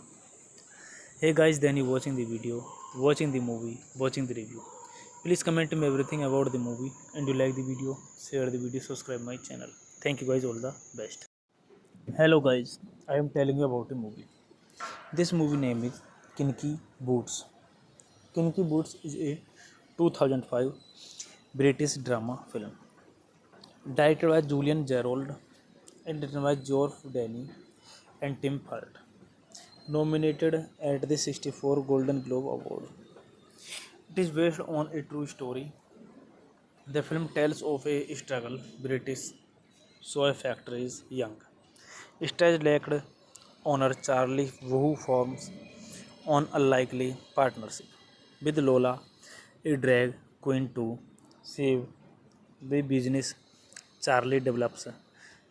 Hey guys, then you watching the video, watching the movie, watching the review. Please comment me everything about the movie, and you like the video, share the video, subscribe my channel. Thank you guys, all the best. Hello guys, I am telling you about a movie. This movie name is Kinky Boots. Kinky Boots is a 2005 British drama film directed by Julian Gerald and written by Geoff Denny and Tim Hart. Nominated at the 64 Golden Globe Award. It is based on a true story. The film tells of a struggle British soy factories young stage-lacked owner Charlie Wu forms on unlikely partnership with Lola, a drag queen to save the business. Charlie develops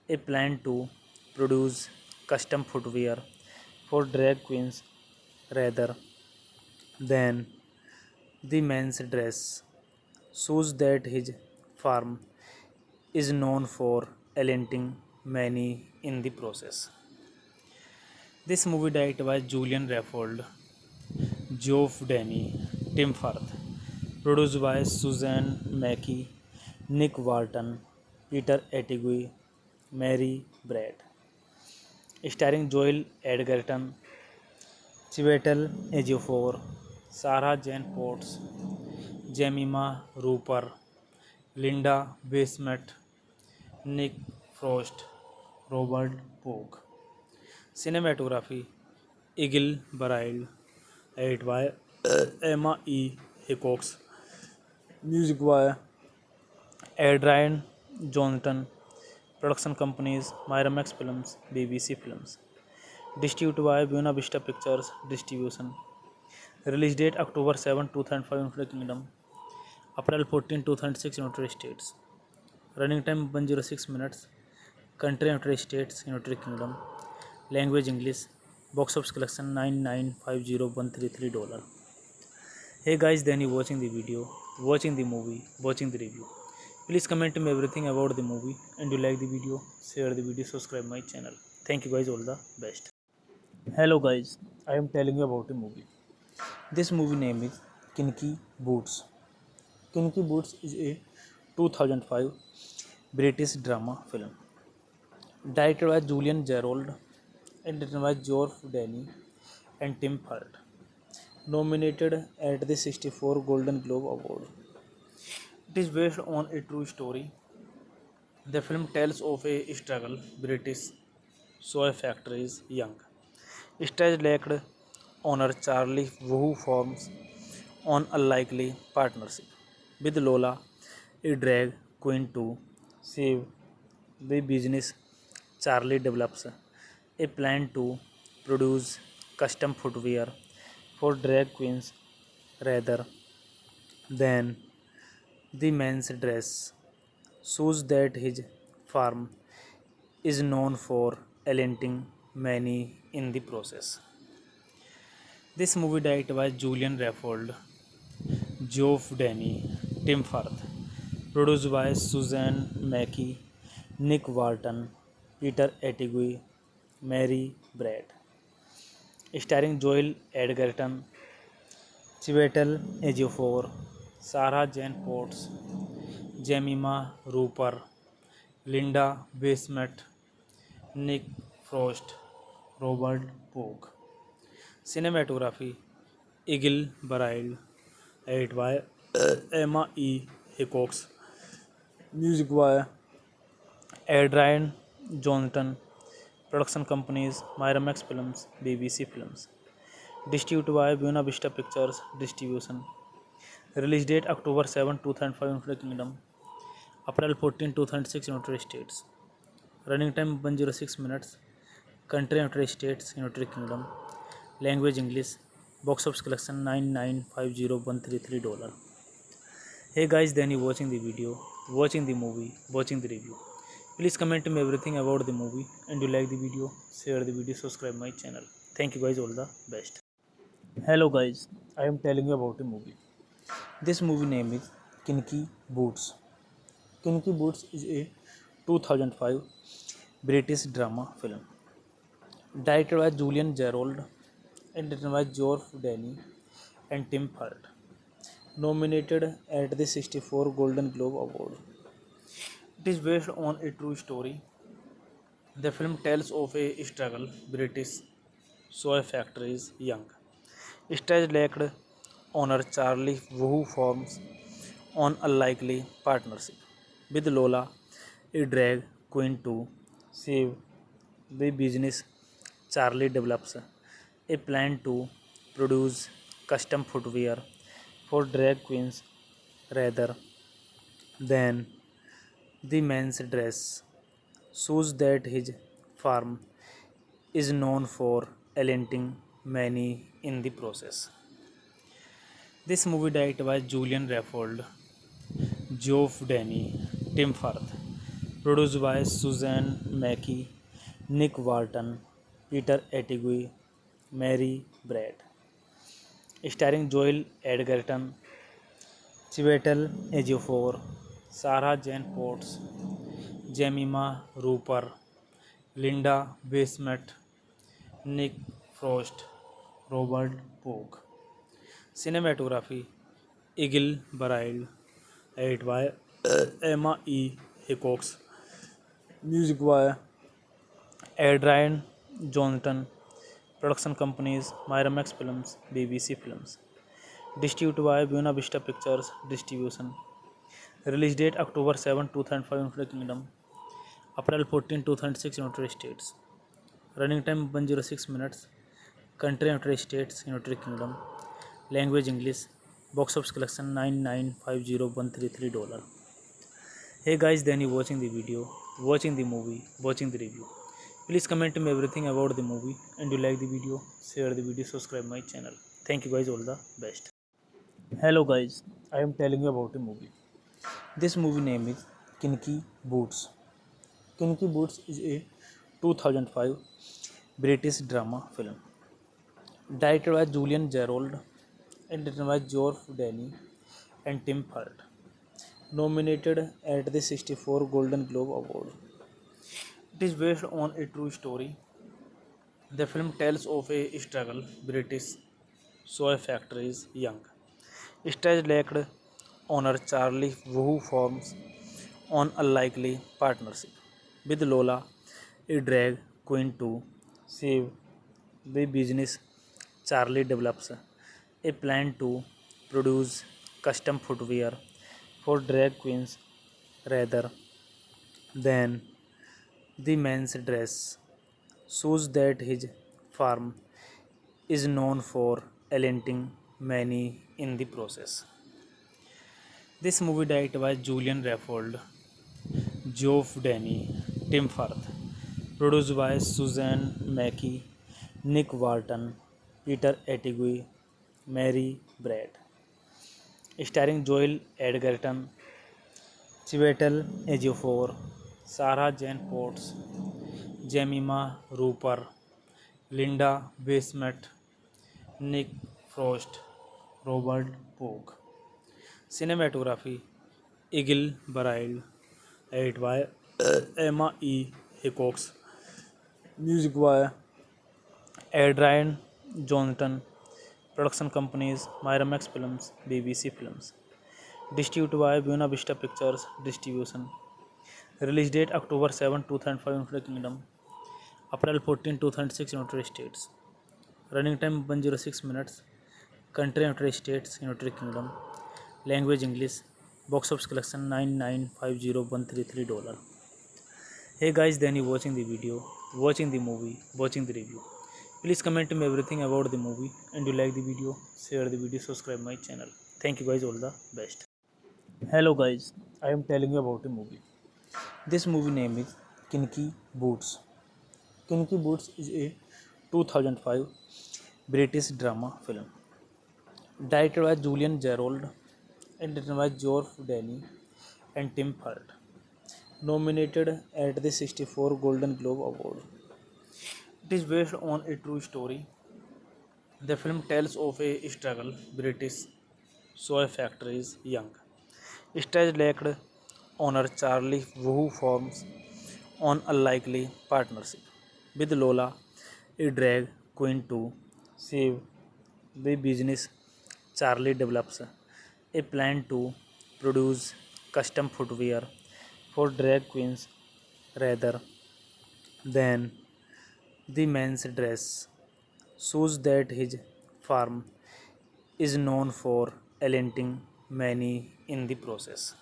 a plan to produce custom footwear for drag queens rather than the men's dress shows that his firm is known for alienating many in the process. This movie directed by Julian Raffold, Geoff Denny, Tim Firth, produced by Suzanne Mackey, Nick Walton, Peter Attigue, Mary Brad, starring Joel Edgerton, Chiwetel Ejiofor, Sarah Jane Potts, Jemima Rooper, Linda Bassett, Nick Frost, Robert Pogue. Cinematography Eagle Barild, edited by Emma E. Hickox. Music by Adrian Johnston. Production companies Miramax Films, BBC Films. Distributed by Buena Vista Pictures Distribution. Release date October 7, 2005 United Kingdom. April 14, 2006 United States. Running time 106 minutes. Country United States, United Kingdom. Language English. Box office collection $9,950,133. Hey guys, then you watching the video, watching the movie, watching the review. Please comment me everything about the movie, and you like the video, share the video, subscribe my channel. Thank you guys, all the best. Hello guys, I am telling you about a movie. This movie name is Kinky Boots. Kinky Boots is a 2005 British drama film directed by Julian Gerald and written by Geoff Denny and Tim Hart. Nominated at the 64 Golden Globe Award. It is based on a true story. The film tells of a struggle British soy factories young stage-lacked owner Charlie Wu forms on unlikely partnership with Lola, a drag queen to save the business. Charlie develops a plan to produce custom footwear for drag queens rather than the men's dress shows that his firm is known for alienating many in the process. This movie directed by Julian Raffold, Geoff Denny, Tim Firth, produced by Suzanne Mackey, Nick Walton, Peter Attigue, Mary Brad, starring Joel Edgerton, Chiwetel Ejiofor, Sarah Jane Potts, Jemima Rooper, Linda Bassett, Nick Frost, Robert Pogue. Cinematography Eagle Barild, edited by Emma E. Hickox. Music by Adrian Johnston. Production companies Miramax Films, BBC Films. Distributed by Buena Vista Pictures Distribution. Release date October 7, 2005 United Kingdom. April 14, 2006 United States. Running time 106 minutes. Country United States, United Kingdom. Language English. Box office collection $9,950,133. Hey guys, then you watching the video, watching the movie, watching the review. Please comment me everything about the movie, and you like the video, share the video, subscribe my channel. Thank you guys, all the best. Hello guys, I am telling you about a movie. This movie name is Kinky Boots. Kinky Boots is a 2005 British drama film directed by Julian Gerald and written by Geoff Danny and Tim Hurt. Nominated at the 64 Golden Globe Award. It is based on a true story. The film tells of a struggle British soy factories young. Stage-lacked owner Charlie Wu forms an unlikely partnership with Lola, a drag queen to save the business. Charlie develops a plan to produce custom footwear for drag queens rather than the men's dress shows that his farm is known for alienating many in the process. This movie directed by Julian Raffold, Geoff Danny, Tim Firth, produced by Suzanne Mackey, Nick Walton, Peter Attigue, Mary Brad, starring Joel Edgerton, Chiwetel Ejiofor, Sarah Jane Potts, Jemima Rooper, Linda Bassett, Nick Frost, Robert Pogue. Cinematography Eagle Barild, edited by Emma E. Hickox. Music by Adrian Johnston. Production companies Miramax Films, BBC Films. Distributed by Buena Vista Pictures Distribution. Release date October 7, 2005 United Kingdom. April 14, 2006 United States. Running time 106 minutes. Country United States, United Kingdom. Language English. Box office collection $9,950,133. Hey guys, then you watching the video, watching the movie, watching the review. Please comment me everything about the movie, and you like the video, share the video, subscribe my channel. Thank you guys, all the best. Hello guys, I am telling you about a movie. This movie name is Kinky Boots. Kinky Boots is a 2005 British drama film directed by Julian Gerald and written by Geoff Danny and Tim Hurt. Nominated at the 64 Golden Globe Award. It is based on a true story. The film tells of a struggle, British soy factories young. Stage-lacked owner Charlie Wu forms an unlikely partnership with Lola, a drag queen to save the business. Charlie develops a plan to produce custom footwear for drag queens rather than the men's dress shows that his farm is known for alienating many in the process. This movie directed by Julian Raffold, Geoff Danny, Tim Firth, produced by Suzanne Mackey, Nick Walton, Peter Attigue, Mary Brad, starring Joel Edgerton, Chiwetel Ejiofor, Sarah Jane Potts, Jemima Rooper, Linda Bassett, Nick Frost, Robert Pogue. Cinematography Eagle Barild, edited by Emma E. Hickox. Music by Adrian Johnston. Production companies Miramax Films, BBC Films. Distributed by Buena Vista Pictures Distribution. Release date October 7, 2005 United Kingdom. April 14, 2006 United States. Running time 106 minutes. Country United States, United Kingdom. Language English. Box office collection $9,950,133. Hey guys, then you watching the video, watching the movie, watching the review. Please comment me everything about the movie, and you like the video, share the video, subscribe my channel. Thank you guys, all the best. Hello guys, I am telling you about a movie. This movie name is Kinky Boots. Kinky Boots is a 2005 British drama film directed by Julian Gerald and written by Geoff Danny and Tim Hurt. Nominated at the 64 Golden Globe Award. It is based on a true story. The film tells of a struggle British soy factories young. Stage-lacked owner Charlie Wu forms an unlikely partnership with Lola, a drag queen to save the business. Charlie develops a plan to produce custom footwear for drag queens rather than the men's dress shows that his firm is known for alienating many in the process.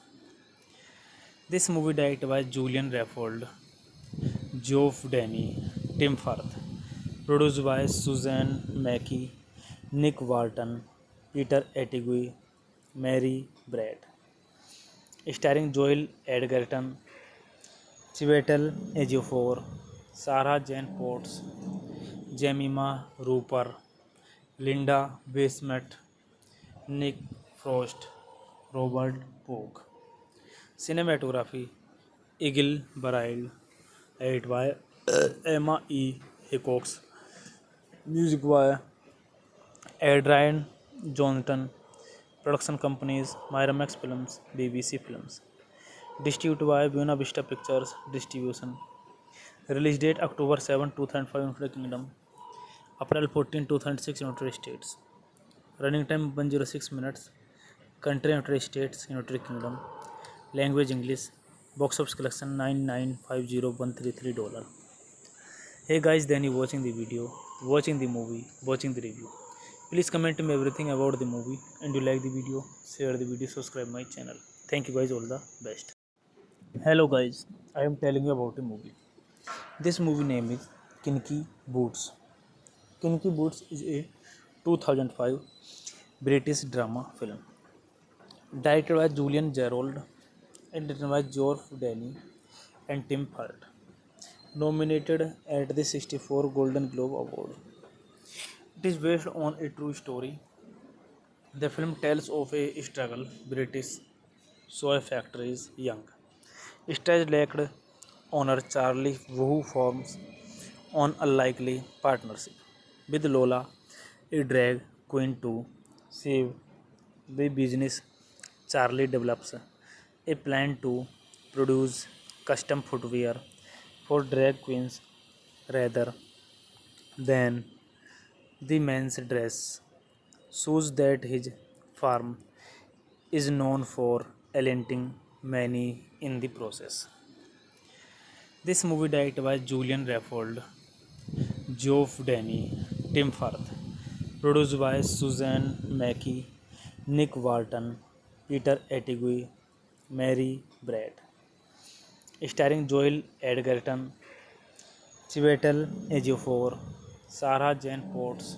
This movie directed by Julian Raffold, Geoff Danny, Tim Firth, produced by Suzanne Mackey, Nick Walton, Peter Attigue, Mary Brad, starring Joel Edgerton, Chiwetel Ejiofor, Sarah Jane Potts, Jemima Rooper, Linda Bassett, Nick Frost, Robert Pogue. Cinematography Eagle Baried, edited by Emma E. Hickox, music by Adrian Johnston, production companies Miramax Films, BBC Films, distributed by Buena Vista Pictures Distribution. Release date October 7, 2005 United Kingdom, April 14, 2006 United States. Running time 106 minutes. Country United States, United Kingdom. Language English. Box office collection $9,950,133. Hey guys, then you watching the video, watching the movie, watching the review. Please comment me everything about the movie, and you like the video, share the video, subscribe my channel. Thank you guys, all the best. Hello guys, I am telling you about a movie. This movie name is Kinky Boots. Kinky Boots is a 2005 British drama film directed by Julian Gerald and written by Geoff Danny and Tim Firth. Nominated at the 64 Golden Globe Award. It is based on a true story. The film tells of a struggle British soy factories young. Stage-lacked owner Charlie Wu forms an unlikely partnership with Lola, a drag queen to save the business. Charlie develops a plan to produce custom footwear for drag queens rather than the men's dress shows that his firm is known for alienating many in the process. This movie directed by Julian Raffold, Geoff Danny, Tim Firth, produced by Suzanne Mackey, Nick Walton, Peter Attigue, Mary Brad, starring Joel Edgerton, Chiwetel Ejiofor, Sarah Jane Potts,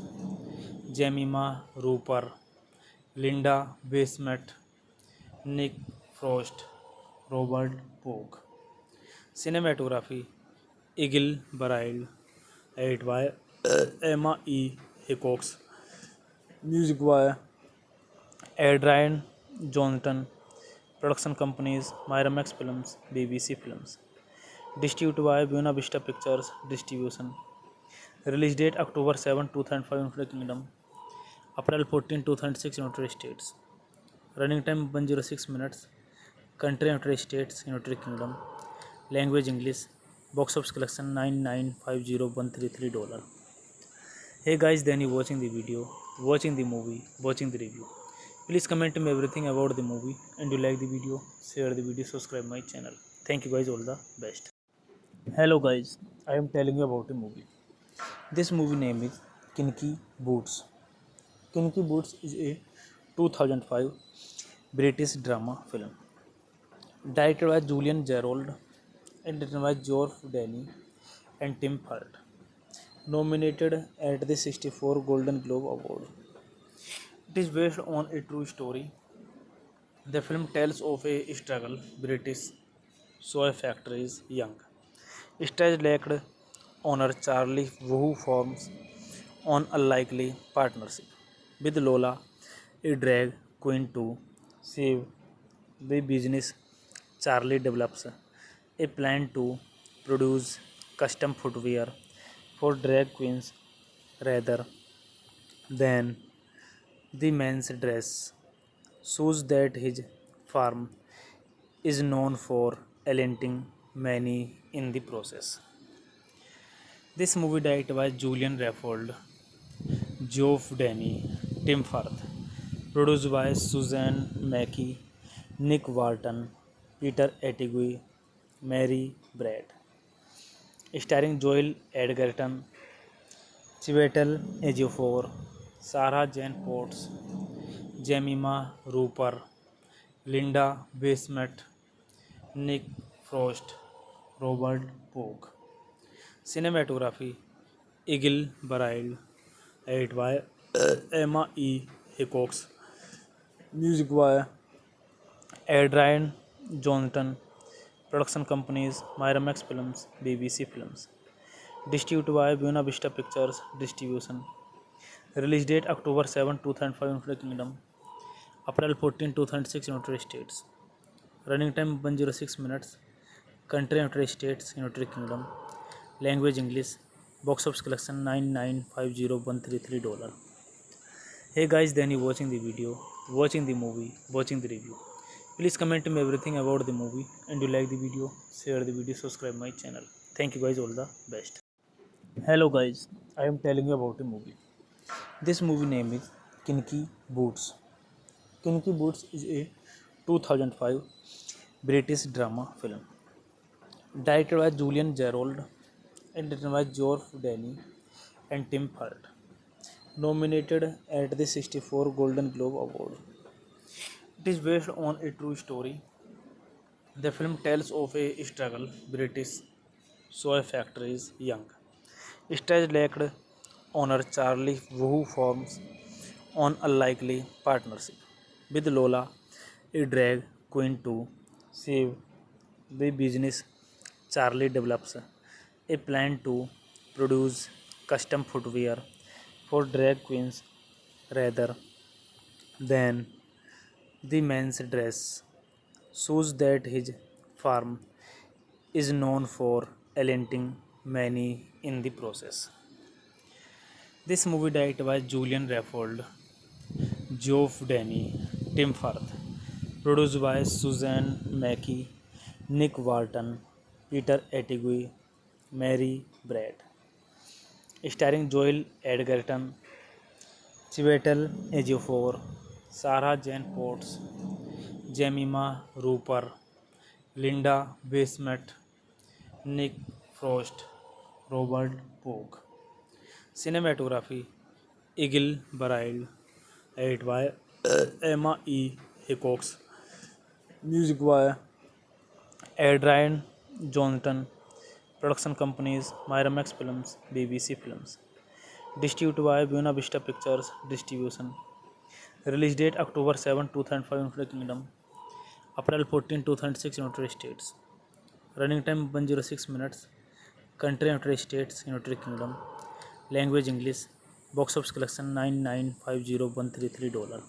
Jemima Rooper, Linda Bassett, Nick Frost, Robert Pogue. Cinematography Eagle Baried, edited by Emma E. Hickox, music by Adrian Johnston, production companies Miramax Films, BBC Films, distributed by Buena Vista Pictures Distribution. Release date October 7, 2005 United Kingdom, April 14, 2006 United States. Running time 106 minutes. Country United States, United Kingdom. Language English. Box office collection $9,950,133. Hey guys, then you watching the video, watching the movie, watching the review. Please comment me everything about the movie, and you like the video, share the video, subscribe my channel. Thank you guys, all the best. Hello guys, I am telling you about a movie. This movie name is Kinky Boots. Kinky Boots is a 2005 British drama film directed by Julian Gerald and written by Geoff Danny and Tim Firth. Nominated at the 64 Golden Globe Award. It is based on a true story. The film tells of a struggle British soy factories young. Stage-lacked owner Charlie Wu forms an unlikely partnership with Lola, a drag queen to save the business. Charlie develops a plan to produce custom footwear for drag queens rather than the men's dress shows that his firm is known for alienating many in the process. This movie directed by Julian Raffold, Geoff Danny, Tim Firth, produced by Suzanne Mackie, Nick Walton, Peter Attigue, Mary Brad, starring Joel Edgerton, Chiwetel Ejiofor, Sarah Jane Potts, Jemima Rooper, Linda Bassett, Nick Frost, Robert Pogue. Cinematography Eagle Barryle, edited by Emma E. Hickox, music by Adrian Johnston, production companies Miramax Films, BBC Films, distributed by Buena Vista Pictures Distribution. Release date October 7, 2005 United Kingdom, April 14, 2006 United States. Running time 106 minutes. Country United States, United Kingdom. Language English. Box office collection $9,950,133. Hey guys, then you watching the video, watching the movie, watching the review. Please comment me everything about the movie, and you like the video, share the video, subscribe my channel. Thank you guys, all the best. Hello guys, I am telling you about a movie. This movie name is Kinky Boots. Kinky Boots is a 2005 British drama film directed by Julian Gerald and written by Geoff Danny and Tim Firth. Nominated at the 64 Golden Globe Award. It is based on a true story. The film tells of a struggle British soy factories young stage-lacked owner Charlie who forms an unlikely partnership with Lola, a drag queen to save the business. Charlie develops a plan to produce custom footwear for drag queens rather than the men's dress. Shows that his firm is known for alienating many in the process. This movie directed by Julian Raffold, Geoff Danny, Tim Firth, produced by Suzanne Mackie, Nick Walton, Peter Attigue, Mary Brad, starring Joel Edgerton, Chiwetel Ejiofor, Sarah Jane Potts, Jemima Rooper, Linda Bassett, Nick Frost, Robert Pogue. Cinematography Eagle Barryle, edited by Emma E. Hickox, music by Adrian Johnston, production companies Miramax Films, BBC Films, distributed by Buena Vista Pictures Distribution. Release date October 7, 2005 United Kingdom, April 14, 2006 United States. Running time 106 minutes. Country United States, United Kingdom. Language English. Box office collection $9,950,133.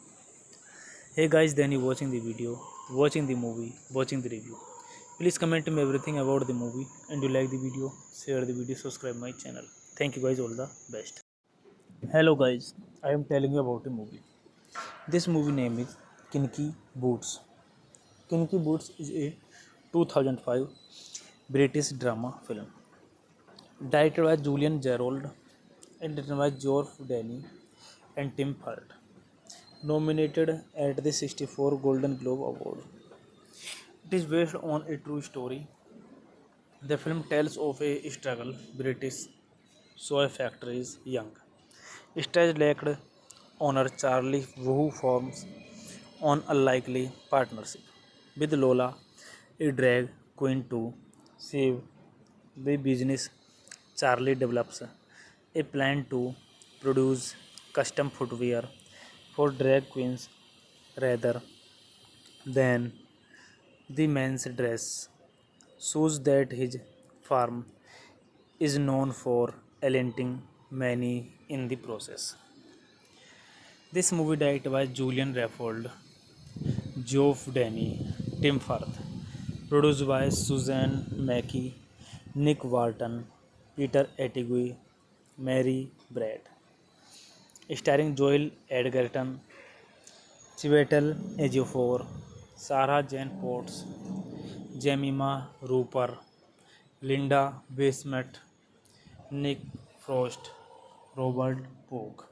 Hey guys, then you watching the video, watching the movie, watching the review. Please comment me everything about the movie, and you like the video, share the video, subscribe my channel. Thank you guys, all the best. Hello guys, I am telling you about a movie. This movie name is Kinky Boots. Kinky Boots is a 2005 British drama film directed by Julian Gerald and written by Geoff Danny and Tim Firth. Nominated at the 64 Golden Globe Award. It is based on a true story. The film tells of a struggle British soy factories young stage-lacked owner Charlie who forms an unlikely partnership with Lola, a drag queen to save the business. Charlie develops a plan to produce custom footwear for drag queens rather than the men's dress. Shows that his firm is known for alienating many in the process. This movie directed by Julian Raffold, Geoff Danny, Tim Firth, produced by Suzanne Mackie, Nick Walton, Peter Attigue, Mary Brad, starring Joel Edgerton, Chiwetel Ejiofor, Sarah Jane Potts, Jemima Rooper, Linda Basemet, Nick Frost, Robert Pogue.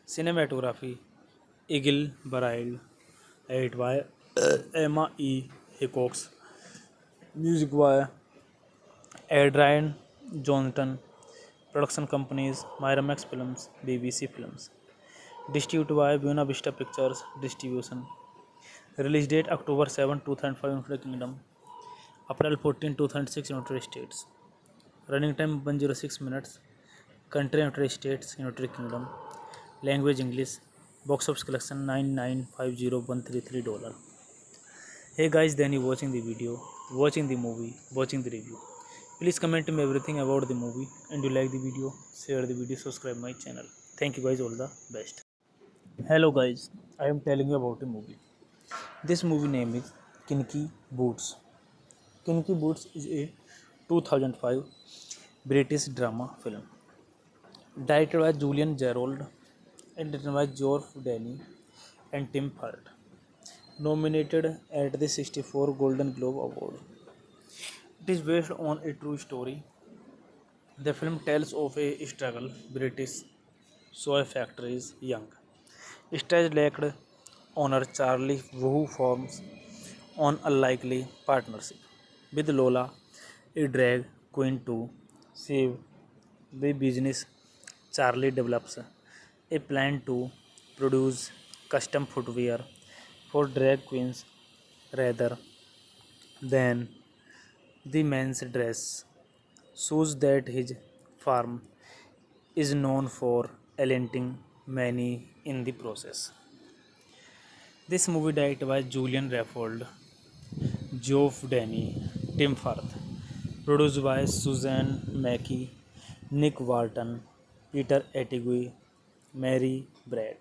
Cinematography Eagle Bridle, edited by Emma E. Hickox. Music by Adrian Johnston. Production companies Miramax Films, BBC Films. Distributed by Buena Vista Pictures Distribution. Release date October 7, 2005 United Kingdom. April 14, 2006 United States. Running time 106 minutes. Country United States, United Kingdom. Language English. Box office collection $9,950,133. Hey guys, then you watching the video, watching the movie, watching the review. Please comment me everything about the movie, and you like the video, share the video, subscribe my channel. Thank you guys, all the best. Hello guys, I am telling you about a movie. This movie name is Kinky Boots. Kinky Boots is a 2005 British drama film directed by Julian Gerald and written by Geoff Danny and Tim Hart. Nominated at the 64 Golden Globe Award. It is based on a true story. The film tells of a struggle British soy factories young. Stage lacked owner Charlie who forms on unlikely partnership with Lola, a drag queen to save the business. Charlie develops a plan to produce custom footwear for drag queens rather than the men's dress shows that his firm is known for alienating many in the process. This movie directed by Julian Raffold, Geoff Danny, Tim Firth, produced by Suzanne Mackey, Nick Walton, Peter Attigue, Mary Brad,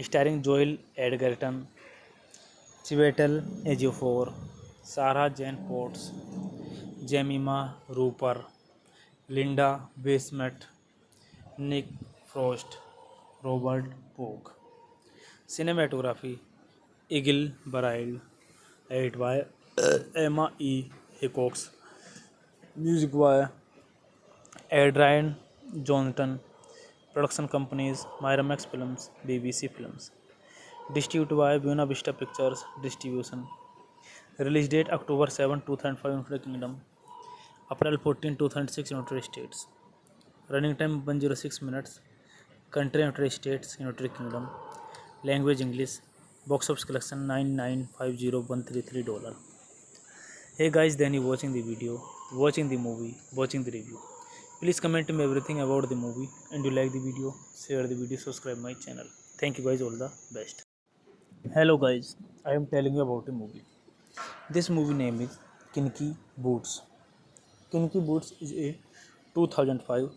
starring Joel Edgerton, Chiwetel Ejiofor, Sarah Jane Potts, Jemima Rooper, Linda Basemet, Nick Frost, Robert Pogue. Cinematography Eagle Bridle, edited by Emma E. Hickox. Music by Adrian Johnston. Production companies Miramax Films, BBC Films. Distributed by Buena Vista Pictures Distribution. Release date October 7, 2005 United Kingdom. April 14, 2006 United States. Running time 106 minutes. Country United States, United Kingdom. Language English. Box office collection $9,950,133. Hey guys, then you watching the video, watching the movie, watching the review. Please comment me everything about the movie, and you like the video, share the video, subscribe my channel. Thank you guys, all the best. Hello guys, I am telling you about a movie. This movie name is Kinky Boots. Kinky Boots is a 2005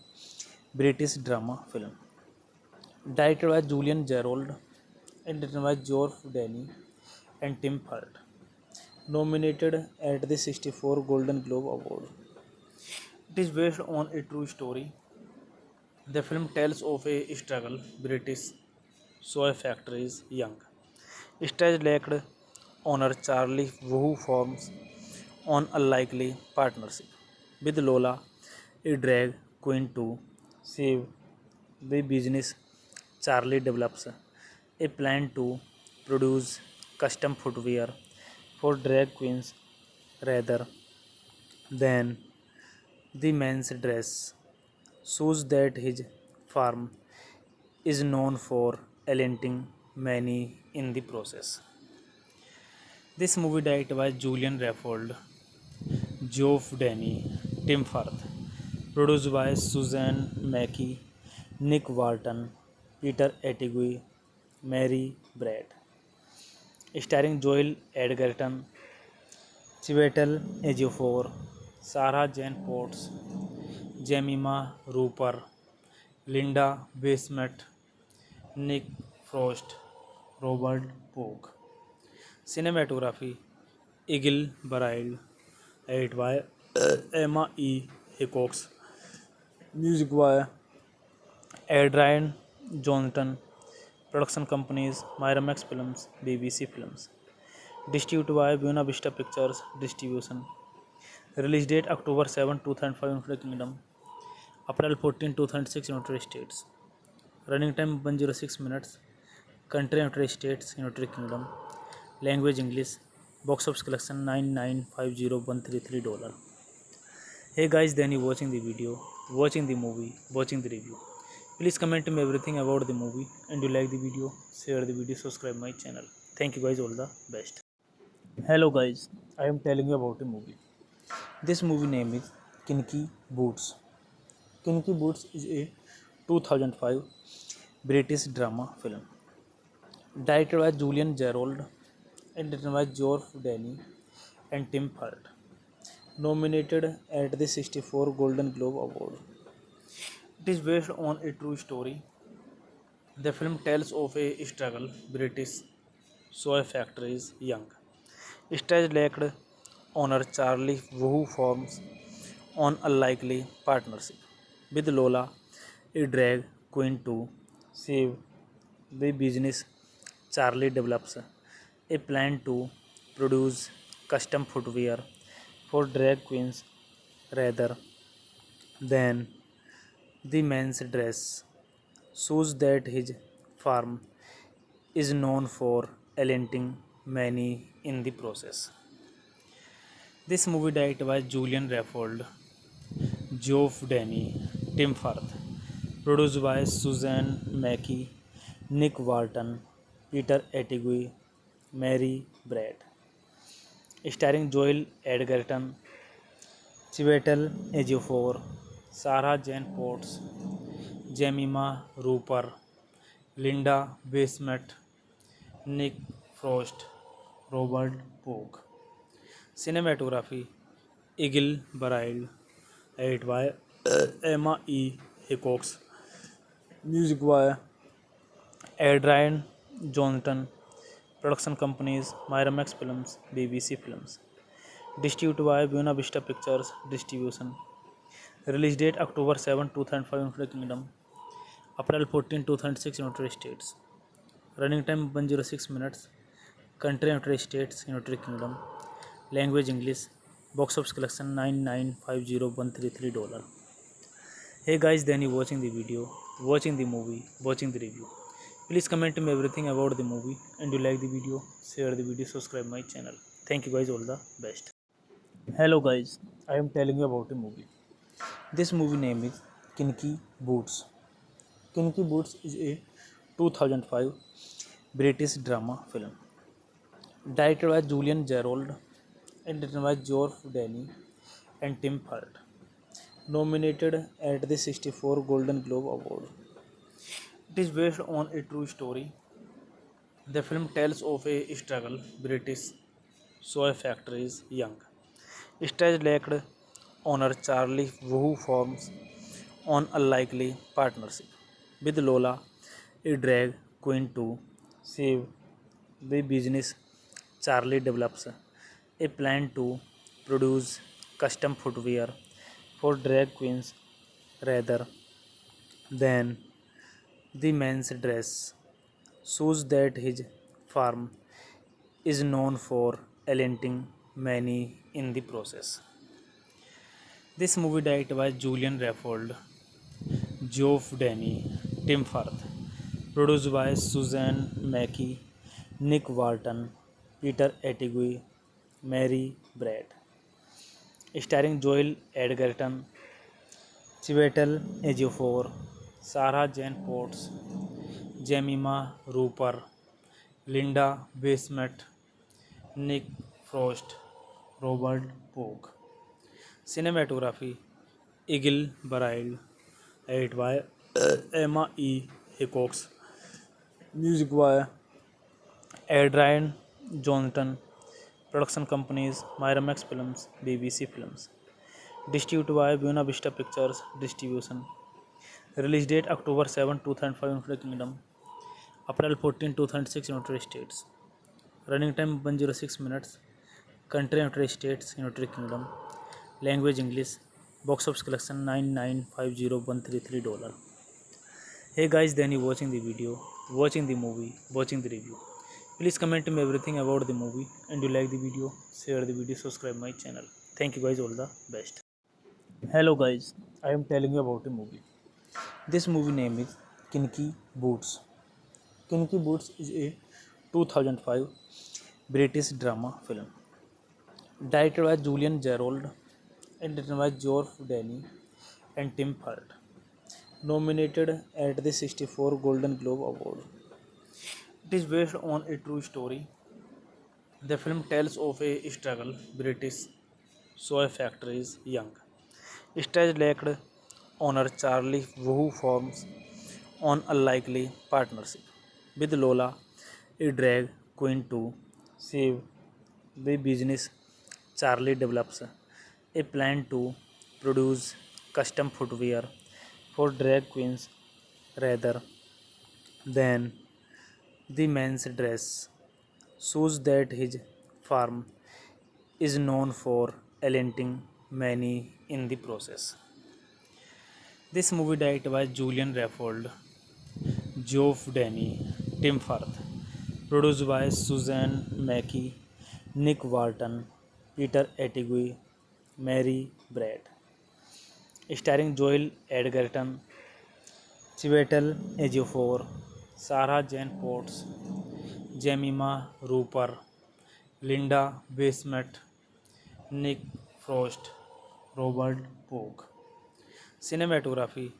British drama film directed by Julian Gerald and written by Geoff Danny and Tim Hart. Nominated at the 64 Golden Globe Award. It is based on a true story. The film tells of a struggle British soy factories young. Stage lacked owner Charlie who forms on unlikely partnership with Lola, a drag queen to save the business. Charlie develops a plan to produce custom footwear for drag queens rather than the men's dress shows that his firm is known for alienating many in the process. This movie directed by Julian Raffold, Geoff Danny, Tim Firth, produced by Suzanne Mackey, Nick Walton, Peter Attigue, Mary Brad, starring Joel Edgerton, Chiwetel Ejiofor, Sarah Jane Potts, Jemima Rooper, Linda Basemet, Nick Frost, Robert Pogue. Cinematography Eagle Bridle, edited by Emma E. Hickox. Music by Adrian Johnston. Production companies Miramax Films, BBC Films. Distributed by Buena Vista Pictures Distribution. Release date October 7, 2005 United Kingdom. April 14, 2006 United States. Running time 106 minutes. Country United States, United Kingdom. Language English. Box office collection $9,950,133. Hey guys, then you watching the video, watching the movie, watching the review. Please comment me everything about the movie, and you like the video, share the video, subscribe my channel. Thank you guys, all the best. Hello guys, I am telling you about a movie. This movie name is Kinky Boots. Kinky Boots is a 2005 British drama film directed by Julian Gerald and written by Geoff Denny and Tim Hart. Nominated at the 64 Golden Globe Award. It is based on a true story. The film tells of a struggle British soy factories young stage-lacked owner Charlie who forms an unlikely partnership with Lola, a drag queen to save the business. Charlie develops a plan to produce custom footwear for drag queens rather than the men's dress shows that his firm is known for alienating many in the process. This movie directed by Julian Raffold, Geoff Denny, Tim Firth, produced by Suzanne Mackey, Nick Walton, Peter Attigue, Mary Brad, starring Joel Edgerton, Chiwetel Ejiofor, Sarah Jane Potts, Jemima Rooper, Linda Bassett, Nick Frost, Robert Pogue. Cinematography Eagle Bridle, edited by Emma E. Hickox. Music by Adrian Johnston. Production companies Miramax Films, BBC Films. Distributed by Buena Vista Pictures Distribution. Release date October 7, 2005 United Kingdom. April 14, 2006 United States. Running time 106 minutes. Country United States, United Kingdom. Language English. Box office collection $9,950,133. Hey guys, then you watching the video, watching the movie, watching the review. Please comment me everything about the movie, and you like the video, share the video, subscribe my channel. Thank you guys, all the best. Hello guys, I am telling you about a movie. This movie name is Kinky Boots. Kinky Boots is a 2005 British drama film directed by Julian Gerald and written by Geoff Denny and Tim Hart. Nominated at the 64 Golden Globe Award. It is based on a true story. The film tells of a struggle British soy factories young stage-lacked owner Charlie who forms an unlikely partnership with Lola, a drag queen to save the business. Charlie develops a plan to produce custom footwear for drag queens rather than the men's dress shows that his firm is known for alienating many in the process. This movie directed by Julian Raffold, Geoff Denny, Tim Firth, produced by Suzanne Mackey, Nick Walton, Peter Attigue, Mary Brad, starring Joel Edgerton, Chiwetel Ejiofor, Sarah Jane Potts, Jemima Rooper, Linda Bassett, Nick Frost, Robert Pogue. Cinematography Eagle Bridle, edited by Emma E. Hickox. Music by Adrian Johnston. Production companies Miramax Films, BBC Films. Distributed by Buena Vista Pictures Distribution. Release date October 7, 2005 United Kingdom. April 14, 2006 United States. Running time 106 minutes. Country United States, United Kingdom. Language English. Box office collection $9,950,133. Hey guys, then you watching the video, watching the movie, watching the review. Please comment me everything about the movie, and you like the video, share the video, subscribe my channel. Thank you guys, all the best. Hello guys, I am telling you about a movie. This movie name is Kinky Boots. Kinky Boots is a 2005 British drama film directed by Julian Gerald and written by Geoff Danny and Tim Hart. Nominated at the 64 Golden Globe Award. It is based on a true story. The film tells of a struggle British soy factories young. Stage lacked owner Charlie who forms on unlikely partnership with Lola, a drag queen to save the business. Charlie develops a plan to produce custom footwear for drag queens rather than the men's dress shows that his farm is known for alienating many in the process. This movie directed by Julian Raffold, Geoff Danny, Tim Firth, produced by Suzanne Mackey, Nick Walton, Peter Attigue, Mary Brad, starring Joel Edgerton, Chiwetel Ejiofor, Sarah Jane Potts, Jemima Rooper, Linda Bassett, Nick Frost, Robert Pogue. Cinematography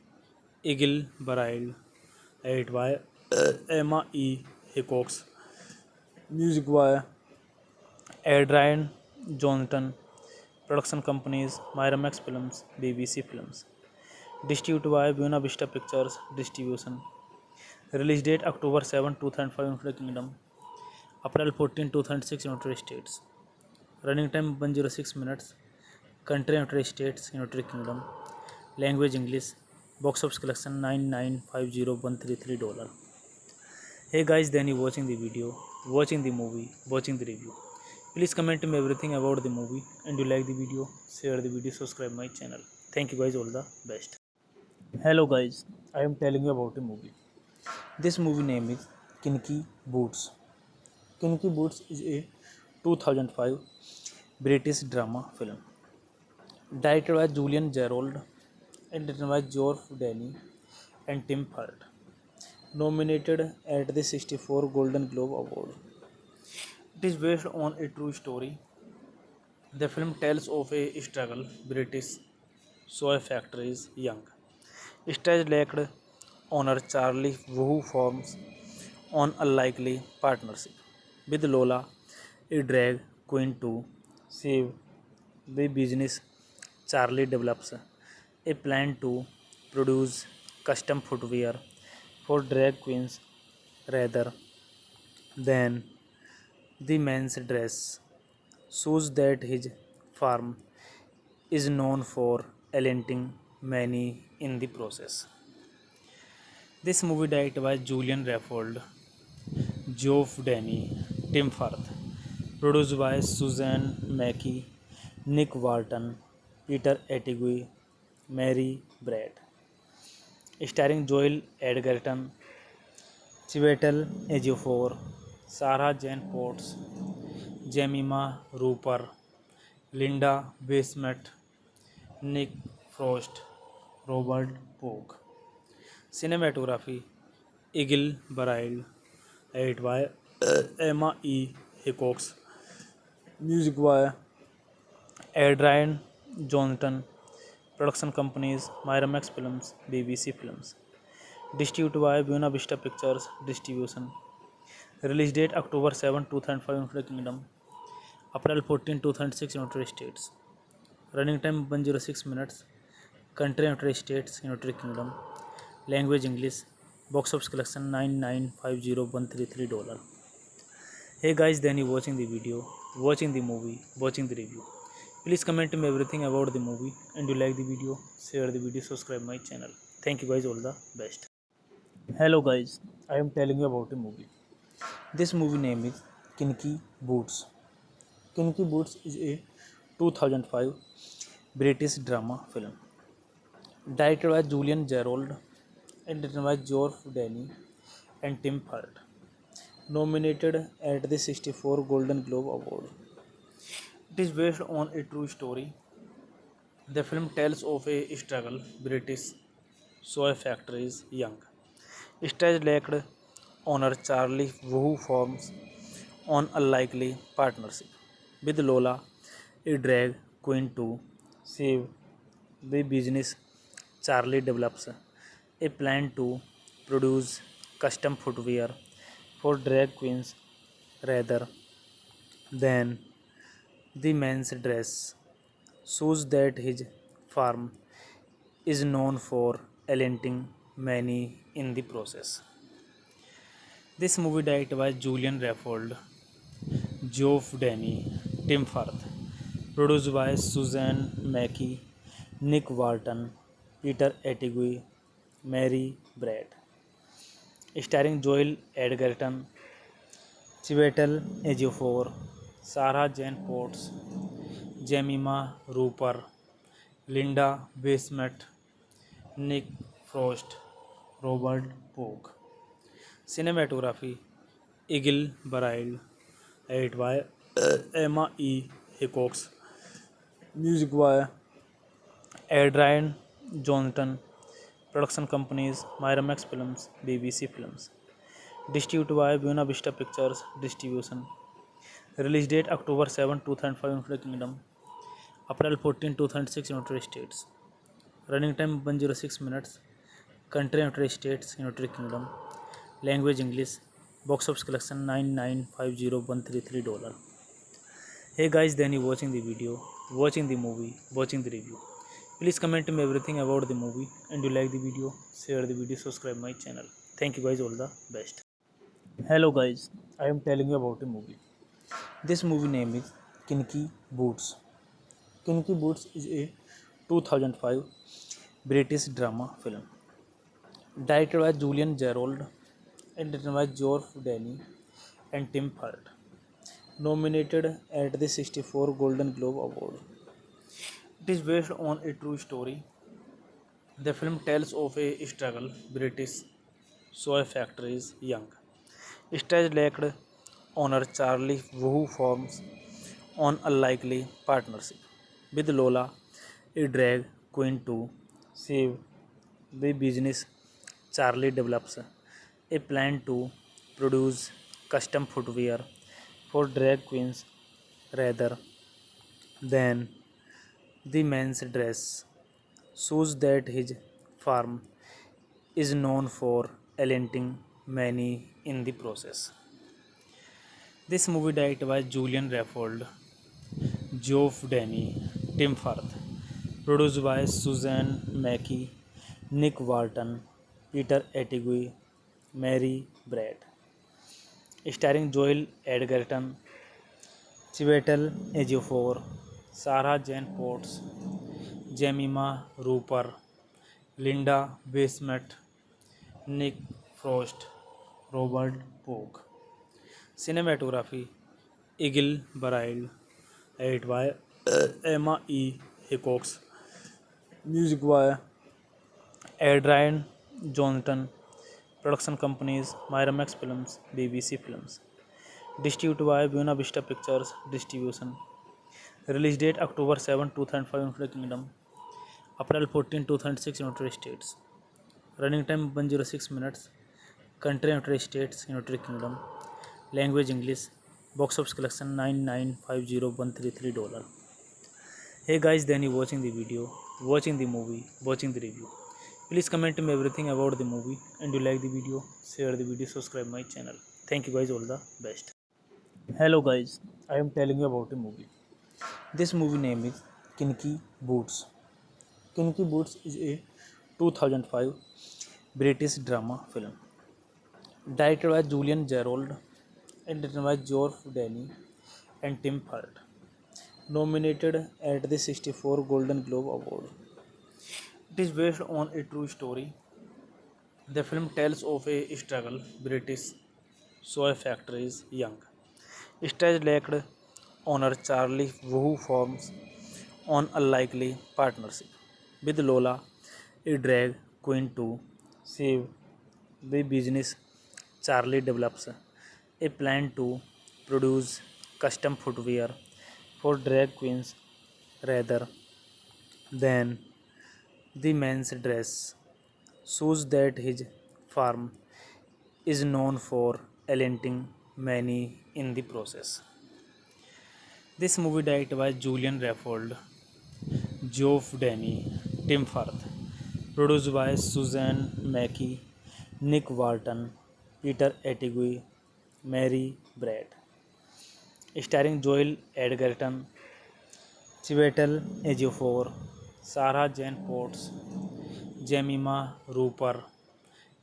Eagle Bride, edited by Emma E. Hickox. Music by Adrian Johnston. Production companies Miramax Films, BBC Films. Distributed by Buena Vista Pictures Distribution. Release date October 7, 2005 United Kingdom. April 14, 2006 United States. Running time 106 minutes. Country United States, United Kingdom. Language English. Box office collection $9,950,133. Hey guys, then you watching the video, watching the movie, watching the review. Please comment me everything about the movie, and you like the video, share the video, subscribe my channel. Thank you guys, all the best. Hello guys, I am telling you about a movie. This movie name is Kinky Boots. Kinky Boots is a 2005 British drama film directed by Julian Gerald and written by Geoff Danny and Tim Hart. Nominated at the 64 Golden Globe Award. It is based on a true story. The film tells of a struggle British soy factories young. Stage lacked owner Charlie who forms on unlikely partnership with Lola, a drag queen to save the business. Charlie develops a plan to produce custom footwear for drag queens rather than the men's dress shows that his farm is known for alienating many in the process. This movie directed by Julian Raffold, Geoff Danny, Tim Firth, produced by Suzanne Mackey, Nick Walton, Peter Attigue, Mary Brad, starring Joel Edgerton, Chiwetel Ejiofor, Sarah Jane Potts, Jemima Rooper, Linda Bassett, Nick Frost, Robert Pogue. Cinematography Eagle Bride, edited by Emma E. Hickox. Music by Adrian Johnston. Production companies Miramax Films, BBC Films. Distributed by Buena Vista Pictures Distribution. Release date October 7, 2005 United Kingdom. April 14, 2006 United States. Running time 106 minutes. Country United States, United Kingdom. Language English. Box office collection $9,950,133. Hey guys, then you watching the video, watching the movie, watching the review. Please comment me everything about the movie, and you like the video, share the video, subscribe my channel. Thank you guys, all the best. Hello guys, I am telling you about a movie. This movie name is Kinky Boots. Kinky Boots is a 2005 British drama film directed by Julian Gerald and written by Geoff Danny and Tim Hart. nominated at the 64 Golden Globe Award. It is based on a true story. The film tells of a struggle British soy factories young. Stage-lacked owner Charlie Wu forms an unlikely partnership with Lola, a drag queen to save the business. Charlie develops a plan to produce custom footwear for drag queens rather than the men's dress shows that his farm is known for alienating many in the process. This movie directed by Julian Raffold, Geoff Danny, Tim Firth, produced by Suzanne Mackey, Nick Walton, Peter Attigue, Mary Brad, starring Joel Edgerton, Chiwetel Ejiofor, Sarah Jane Potts, Jemima Rooper, Linda Bassett, Nick Frost, Robert Pogue. Cinematography Eagle Barryle, edited by Emma E. Hickox. Music by Adrian Johnston. Production companies Miramax Films, BBC Films. Distributed by Buena Vista Pictures Distribution. Release date October 7, 2005 United Kingdom. April 14, 2006 United States. Running time 106 minutes. Country United States, United Kingdom. Language English. Box office collection $9,950,133. Hey guys, then you watching the video, watching the movie, watching the review. Please comment me everything about the movie, and you like the video, share the video, subscribe my channel. Thank you guys, all the best. Hello guys, I am telling you about a movie. This movie name is Kinky Boots. Kinky Boots is a 2005 British drama film directed by Julian Gerald and written by Geoff Danny and Tim Firth. Nominated at the 64 Golden Globe Award. It is based on a true story. The film tells of a struggle British soy factories young. Stage-lacked owner Charlie Wu forms an unlikely partnership with Lola, a drag queen to save the business. Charlie develops a plan to produce custom footwear for drag queens rather than the men's dress shows that his farm is known for alienating many in the process. This movie directed by Julian Raffold, Geoff Danny, Tim Firth, produced by Suzanne Mackey, Nick Walton, Peter Attigue, Mary Brad, starring Joel Edgerton, Chiwetel Ejiofor, Sarah Jane Potts, Jemima Rooper, Linda Bassett, Nick Frost, Robert Pogue. Cinematography Eagle Barryle, edited by Emma E. Hickox. Music by Adrian Johnston. Production companies Miramax Films, BBC Films. Distributed by Buena Vista Pictures Distribution. Release date October 7, 2005 United Kingdom. April 14, 2006 United States. Running time 106 minutes. Country United States, United Kingdom. Language English. Box office collection $9,950,133. Hey guys, then you watching the video, watching the movie, watching the review. Please comment me everything about the movie, and you like the video, share the video, subscribe my channel. Thank you guys, all the best. Hello guys, I am telling you about a movie. This movie name is Kinky Boots. Kinky Boots is a 2005 British drama film directed by Julian Gerald and written by Geoff Danny and Tim Firth. Nominated at the 64 Golden Globe Award. It is based on a true story. The film tells of a struggle British soy factories young. Stage-lacked owner Charlie Wu forms an unlikely partnership with Lola, a drag queen to save the business. Charlie develops a plan to produce custom footwear for drag queens rather than the men's dress shows that his firm is known for alienating many in the process. This movie directed by Julian Raffold, Geoff Danny, Tim Firth, produced by Suzanne Mackey, Nick Walton, Peter Attigue, Mary Brad, starring Joel Edgerton, Chiwetel Ejiofor, Sarah Jane Potts, Jemima Rooper,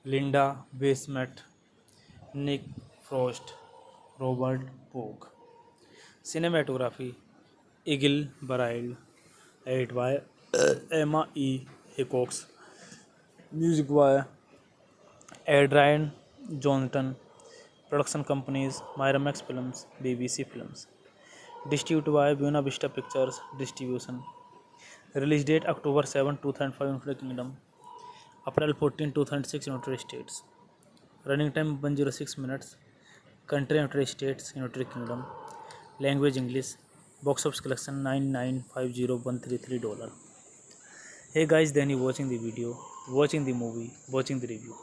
Linda Bassett, Nick Frost, Robert Pogue. Cinematography Eagle Barryle, edited by Emma E. Hickox, music by Adrian Johnston, production companies Miramax Films, BBC Films, distributed by Buena Vista Pictures Distribution. Release date October 7, 2005 United Kingdom, April 14, 2006 United States. Running time 106 minutes. Country United States, United Kingdom. Language English. Box office collection $9,950,133. Hey guys, then you watching the video, watching the movie, watching the review.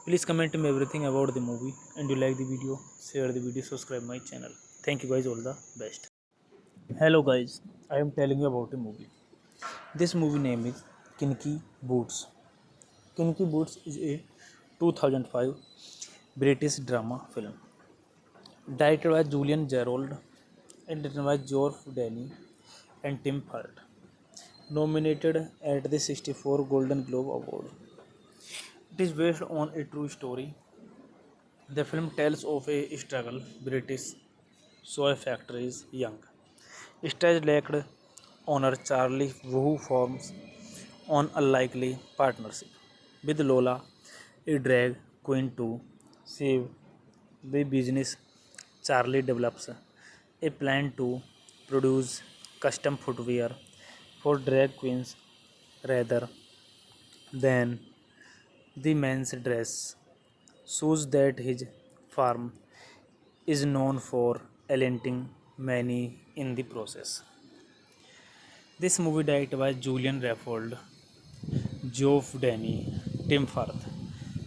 Please comment me everything about the movie, and you like the video, share the video, subscribe my channel. Thank you guys, all the best. Hello guys, I am telling you about a movie. This movie name is Kinky Boots. Kinky Boots is a 2005 British drama film directed by Julian Gerald and written by Geoff Danny and Tim Firth. Nominated at the 64 Golden Globe Award. It is based on a true story. The film tells of a struggle British soy factories young stage lacked owner Charlie who forms on unlikely partnership with Lola, a drag queen to save the business. Charlie develops a plan to produce custom footwear for drag queens rather than the men's dress shows that his firm is known for alienating many in the process. This movie directed by Julian Raffold, Geoff Danny, Tim Firth,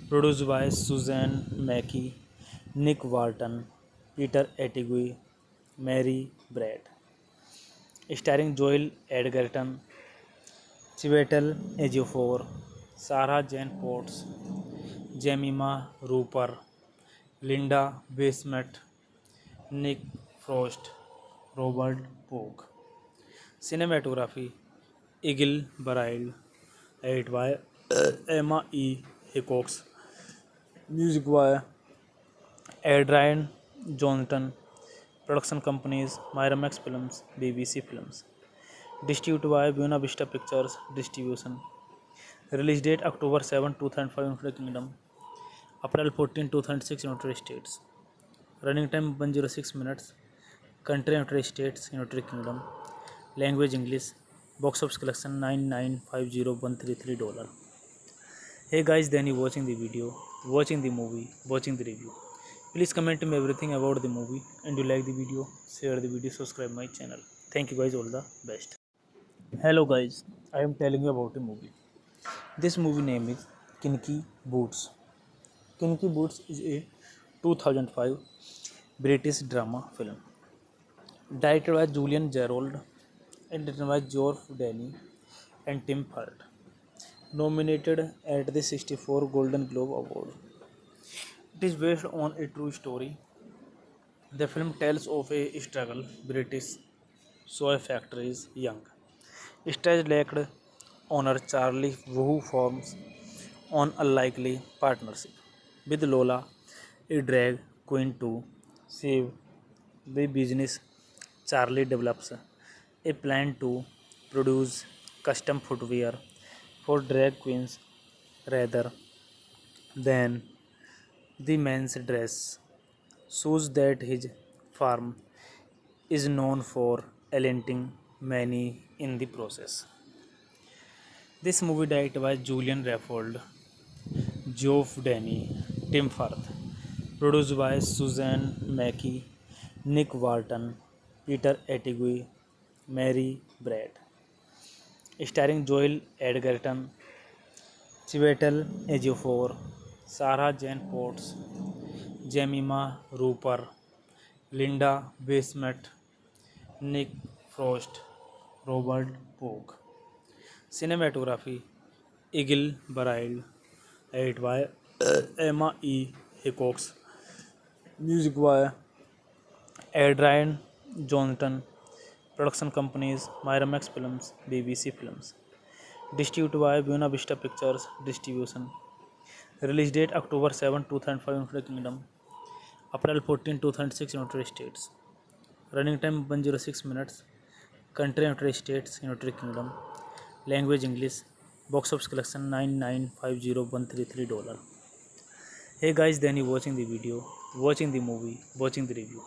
produced by Suzanne Mackey, Nick Walton, Peter Attigue, Mary Brad, starring Joel Edgerton, Chiwetel Ejiofor, Sarah Jane Potts, Jemima Rooper, Linda Bassett, Nick Frost, Robert Pogue. Cinematography Eagle Barryle, edited by Emma E. Hickox, music by Adrian Johnston, production companies Miramax Films, BBC Films, distributed by Buena Vista Pictures Distribution. Release date October 7, 2005 United Kingdom, April 14, 2006 United States. Running time 106 minutes. Country United States, United Kingdom. Language English. Box office collection $9,950,133. Hey guys, then you watching the video, watching the movie, watching the review. Please comment me everything about the movie, and you like the video, share the video, subscribe my channel. Thank you guys, all the best. Hello guys, I am telling you about a movie. This movie name is Kinky Boots. Kinky Boots is a 2005 British drama film directed by Julian Gerald and written by Geoff Danny and Tim Firth. Nominated at the 64 Golden Globe Award. It is based on a true story. The film tells of a struggle British soy factories young stage lacked owner Charlie who forms on unlikely partnership with Lola, a drag queen to save the business. Charlie develops a plan to produce custom footwear for drag queens rather than the men's dress shows that his firm is known for alienating many in the process. This movie directed by Julian Raffold, Geoff Danny, Tim Firth, Produced by Suzanne Mackey, Nick Walton, Peter Attigue, Mary Brad. Starring Joel Edgerton, Chiwetel Ejiofor, Sarah Jane Potts, Jemima Rooper, Linda Bassett, Nick Frost, Robert Pogue. Cinematography Eagle Barryle, edited by Emma E. Hickox. Music by Adrian Johnston. Production companies Miramax Films, BBC Films. Distributed by Buena Vista Pictures Distribution. Release date October 7, 2005 United Kingdom. April 14, 2006 United States. Running time 106 minutes. Country United States, United Kingdom. Language English. Box office collection $9,950,133. Hey guys, then you watching the video, watching the movie, watching the review.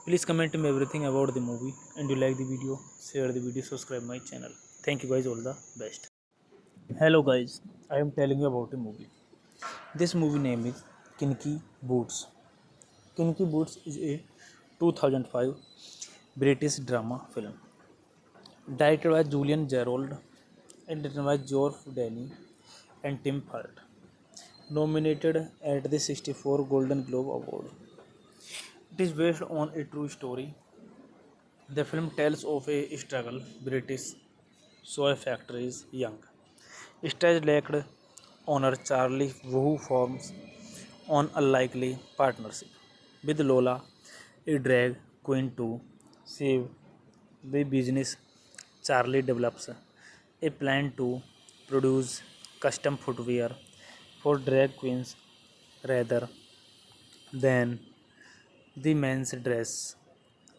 Please comment me everything about the movie, and you like the video, share the video, subscribe my channel. Thank you guys, all the best. Hello guys, I am telling you about a movie. This movie name is Kinky Boots. Kinky Boots is a 2005 British drama film directed by Julian Gerald and written by Geoff Denny and Tim Hurt. Nominated at the 64 Golden Globe Award. It is based on a true story. The film tells of a struggle British soy factories young stage-lacked owner Charlie who forms an unlikely partnership with Lola, a drag queen to save the business. Charlie develops a plan to produce custom footwear for drag queens rather than the men's dress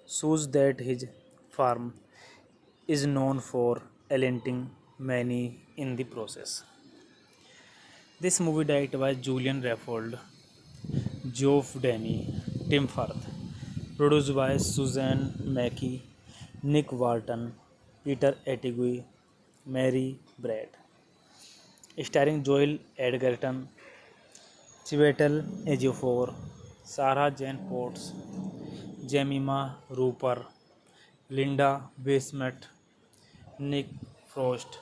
shows that his firm is known for alienating many in the process. This movie directed by Julian Raffold, Geoff Denny, Tim Firth, produced by Suzanne Mackey, Nick Walton, Peter Attigue, Mary Brad, starring Joel Edgerton, Chiwetel Ejiofor, Sarah Jane Potts, Jemima Rooper, Linda Bassett, Nick Frost,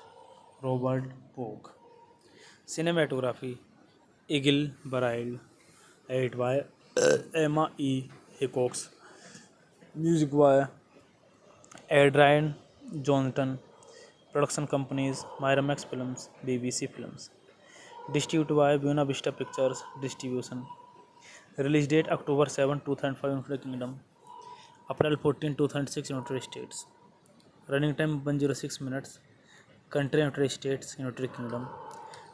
Robert Pogue. Cinematography Eagle Barryle, edited by Emma E. Hickox. Music by Adrian Johnston. Production companies Miramax Films, BBC Films. Distributed by Buena Vista Pictures Distribution. Release date October 7, 2005 United Kingdom. April 14, 2006 United States. Running time 106 minutes. Country United States, United Kingdom.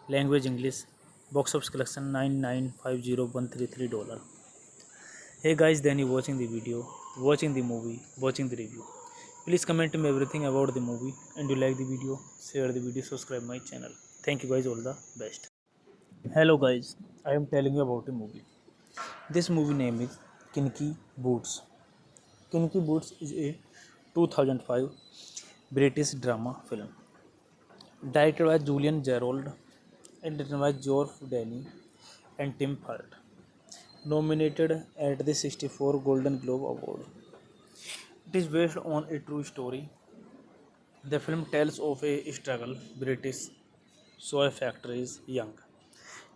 Language English. Box office collection $9,950,133. Hey guys, then you watching the video, watching the movie, watching the review. Please comment me everything about the movie, and you like the video, share the video, subscribe my channel. Thank you guys, all the best. Hello guys, I am telling you about a movie. This movie name is Kinky Boots. Kinky Boots is a 2005 British drama film directed by Julian Gerald and written by Geoff Denny and Tim Hurt. Nominated at the 64 Golden Globe Award. It is based on a true story. The film tells of a struggle British soy factories young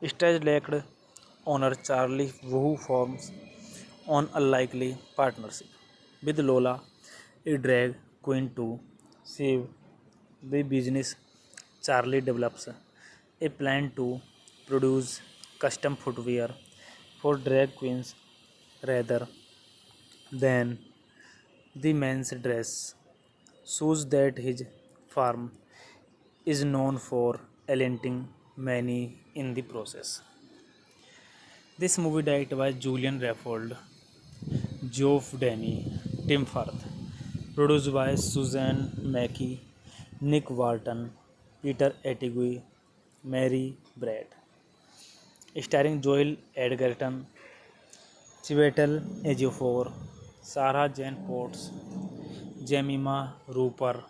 stage-lacked owner Charlie who forms an unlikely partnership with Lola, a drag queen to save the business. Charlie develops a plan to produce custom footwear for drag queens rather than the men's dress shows that his firm is known for alienating many in the process. This movie directed by Julian Raffold, Geoff Denny, Tim Firth, produced by Suzanne Mackey, Nick Walton, Peter Attigue, Mary Brad, starring Joel Edgerton, Chiwetel Ejiofor, Sarah Jane Potts, Jemima Rooper,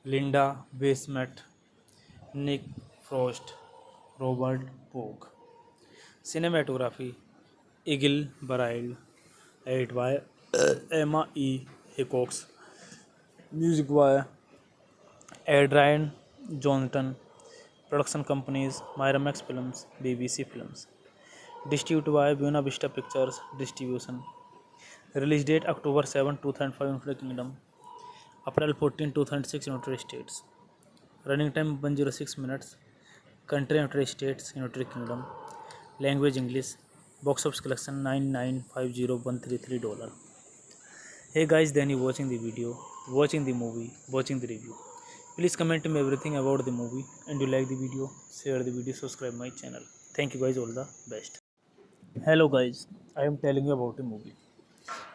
Linda Bassett, Nick Frost, Robert Pogue. Cinematography Eagle Burial, edited by Emma E. Hickox, music by Adrian Johnston, production companies Miramax Films, BBC Films, distributed by Buena Vista Pictures Distribution, release date October 7, 2005 United Kingdom, April 14, 2006 United States, running time 106 minutes, country United States, United Kingdom, language English, box office collection $9,950,133. Hey guys, then you watching the video, watching the movie, watching the review. Please comment me everything about the movie, and you like the video, share the video, subscribe my channel. Thank you guys, all the best. Hello guys, I am telling you about a movie.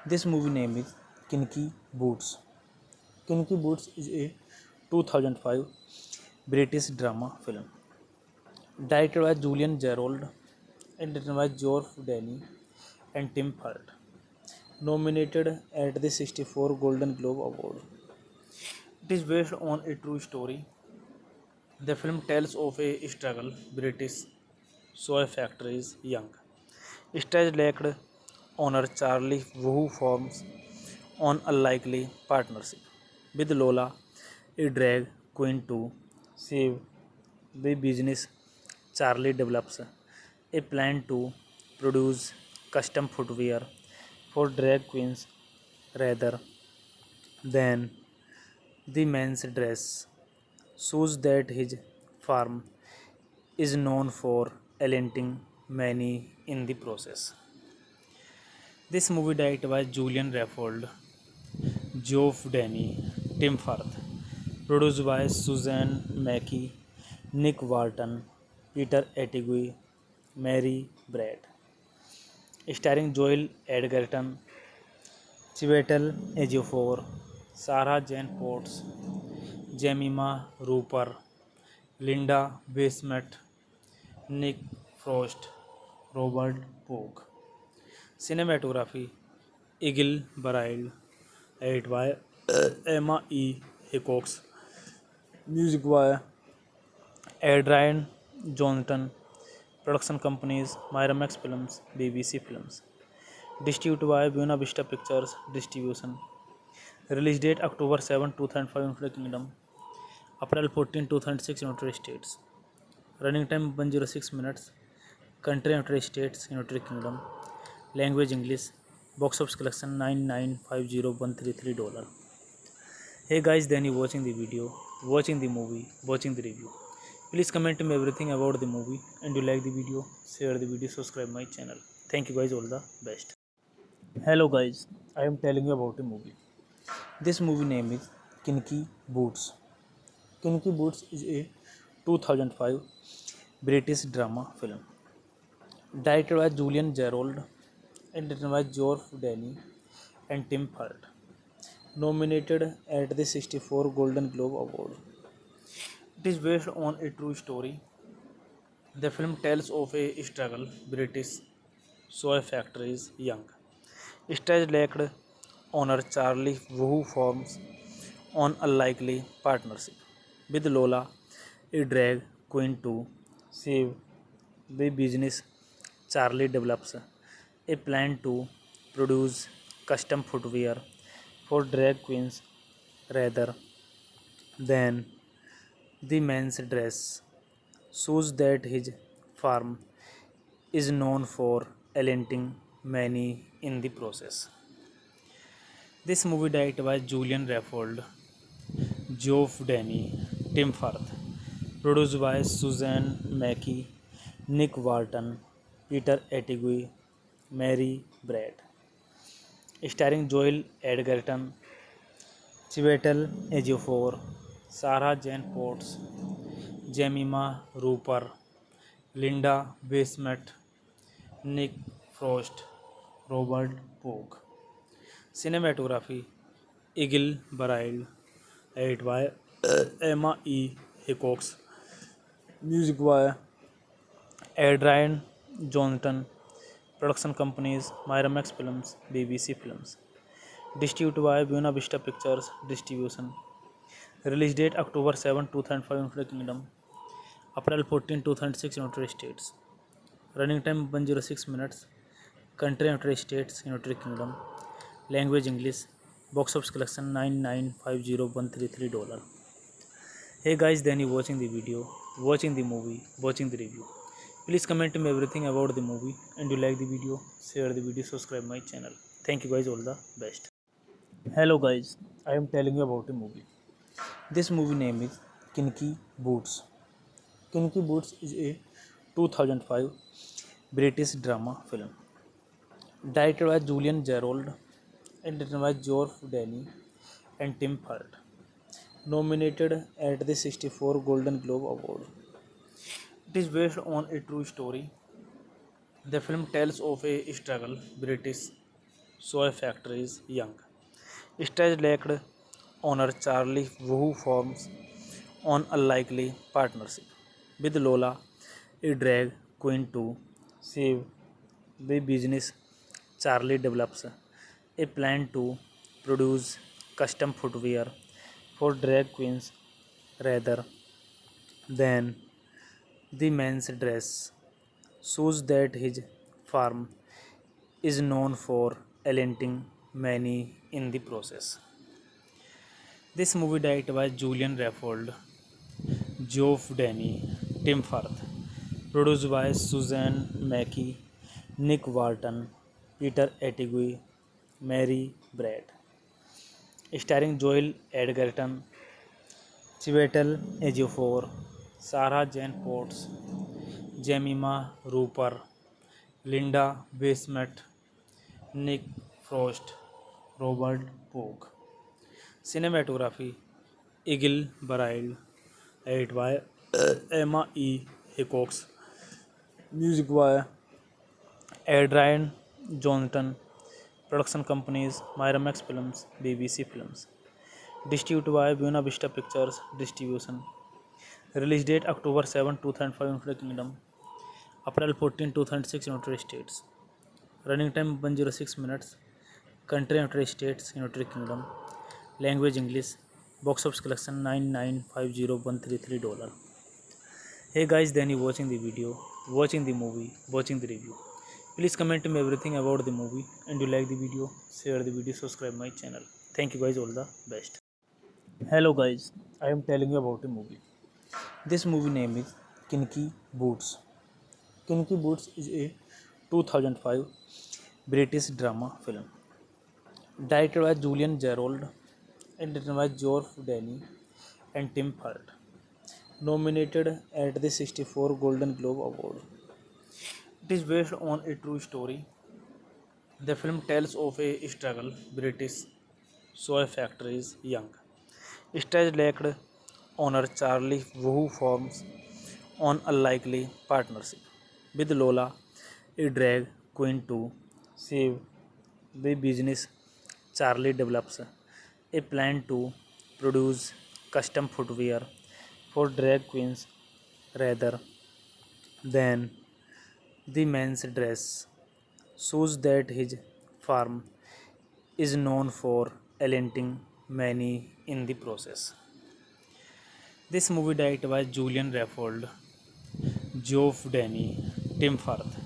This movie name is Kinky Boots. Kinky Boots is a 2005 British drama film directed by Julian Gerald and written by Geoff Denny and Tim Hart. Nominated at the 64 Golden Globe Award. It is based on a true story. The film tells of a struggle British soy factories young. Stage-lacked owner Charlie Wu forms an unlikely partnership with Lola, a drag queen to save the business. Charlie develops a plan to produce custom footwear for drag queens rather than the men's dress shows that his firm is known for alienating many in the process. This movie directed by Julian Raffold, Geoff Denny, Tim Firth, produced by Suzanne Mackey, Nick Walton, Peter Attigue, Mary Brad, starring Joel Edgerton, Chiwetel Ejiofor, Sarah Jane Potts, Jemima Rooper, Linda Basement, Nick Frost, Robert Pogue. Cinematography Eagle Burial, edited by Emma E. Hickox, music by Adrian Johnston, production companies Miramax Films, BBC Films, distributed by Buena Vista Pictures Distribution, release date October 7, 2005 United Kingdom, April 14, 2006 United States, running time 106 minutes, country United States, United Kingdom, language English, box office collection $9,950,133. Hey guys, then you watching the video, watching the movie, watching the review. Please comment me everything about the movie, and you like the video, share the video, subscribe my channel. Thank you guys, all the best. Hello guys, I am telling you about a movie. This movie name is Kinky Boots. Kinky Boots is a 2005 British drama film directed by Julian Gerald and written by Geoff Denny and Tim Hart. Nominated at the 64 Golden Globe Award. It is based on a true story. The film tells of a struggle British soy factories young. Stage-lacked owner Charlie Wu forms an unlikely partnership with Lola, a drag queen to save the business. Charlie develops a plan to produce custom footwear for drag queens rather than the men's dress shows that his firm is known for alienating many in the process. This movie directed by Julian Raffold, Geoff Denny, Tim Firth, produced by Suzanne Mackey, Nick Walton, Peter Attigue, Mary Brad, starring Joel Edgerton, Chiwetel Ejiofor, Sarah Jane Potts, Jemima Rooper, Linda Basement, Nick Frost, Robert Pogue. Cinematography Eagle Burial, edited by Emma E. Hickox, music by Adrian Johnston, production companies Miramax Films, BBC Films, distributed by Buena Vista Pictures Distribution, release date October 7, 2005 United Kingdom, April 14, 2006 United States, running time 106 minutes, Country United States, United Kingdom. Language English. Box office collection $9,950,133. Hey guys, then you watching the video, watching the movie, watching the review. Please comment me everything about the movie, and you like the video, share the video, subscribe my channel. Thank you guys, all the best. Hello guys, I am telling you about a movie. This movie name is Kinky Boots. Kinky Boots is a 2005 British drama film directed by Julian Gerald and written by Geoff Danny and Tim Hart. Nominated at the 64 Golden Globe Award. It is based on a true story. The film tells of a struggle British soy factories young stage lacked owner Charlie who forms on unlikely partnership with Lola, a drag queen to save the business. Charlie develops a plan to produce custom footwear for drag queens rather than the men's dress shows that his firm is known for alienating many in the process. This movie directed by Julian Raffold, Geoff Danny, Tim Firth, produced by Suzanne Mackey, Nick Walton, Peter Attigue, Mary Brad, starring Joel Edgerton, Chiwetel Ejiofor, Sarah Jane Potts, Jemima Rooper, Linda Bassett, Nick Frost, Robert Pogue. Cinematography Eagle Bridle, edited by Emma E. Hickox. Music by Adrian Johnston. Production companies Miramax Films, BBC Films. Distributed by Buena Vista Pictures Distribution. Release date October 7, 2005 United Kingdom. April 14, 2006 United States. Running time 106 minutes. Country United States, United Kingdom. Language English. Box office collection $9,950,133. Hey guys, then you watching the video, watching the movie, watching the review. Please comment me everything about the movie, and you like the video, share the video, subscribe my channel. Thank you guys, all the best. Hello guys, I am telling you about a movie. This movie name is Kinky Boots. Kinky Boots is a 2005 British drama film directed by Julian Gerald and written by Geoff Danny and Tim Hart. Nominated at the 64 Golden Globe Award. It is based on a true story. The film tells of a struggle British soy factories young stage lacked owner Charlie who forms on unlikely partnership with Lola, a drag queen to save the business. Charlie develops a plan to produce custom footwear for drag queens rather than the men's dress shows that his firm is known for alienating many in the process. This movie directed by Julian Raffold, Geoff Danny, Tim Firth,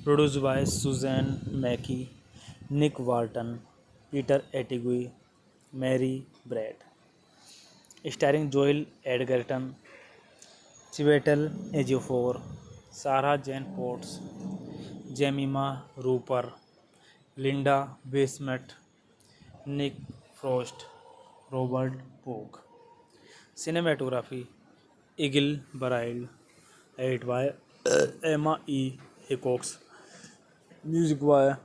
produced by Suzanne Mackey, Nick Walton, Peter Attigue, Mary Brad, starring Joel Edgerton, Chiwetel Ejiofor, Sarah Jane Potts, Jemima Rooper, Linda Bassett, Nick Frost, Robert Pogue. Cinematography Eagle Bridle, edited by Emma E. Hickox. Music by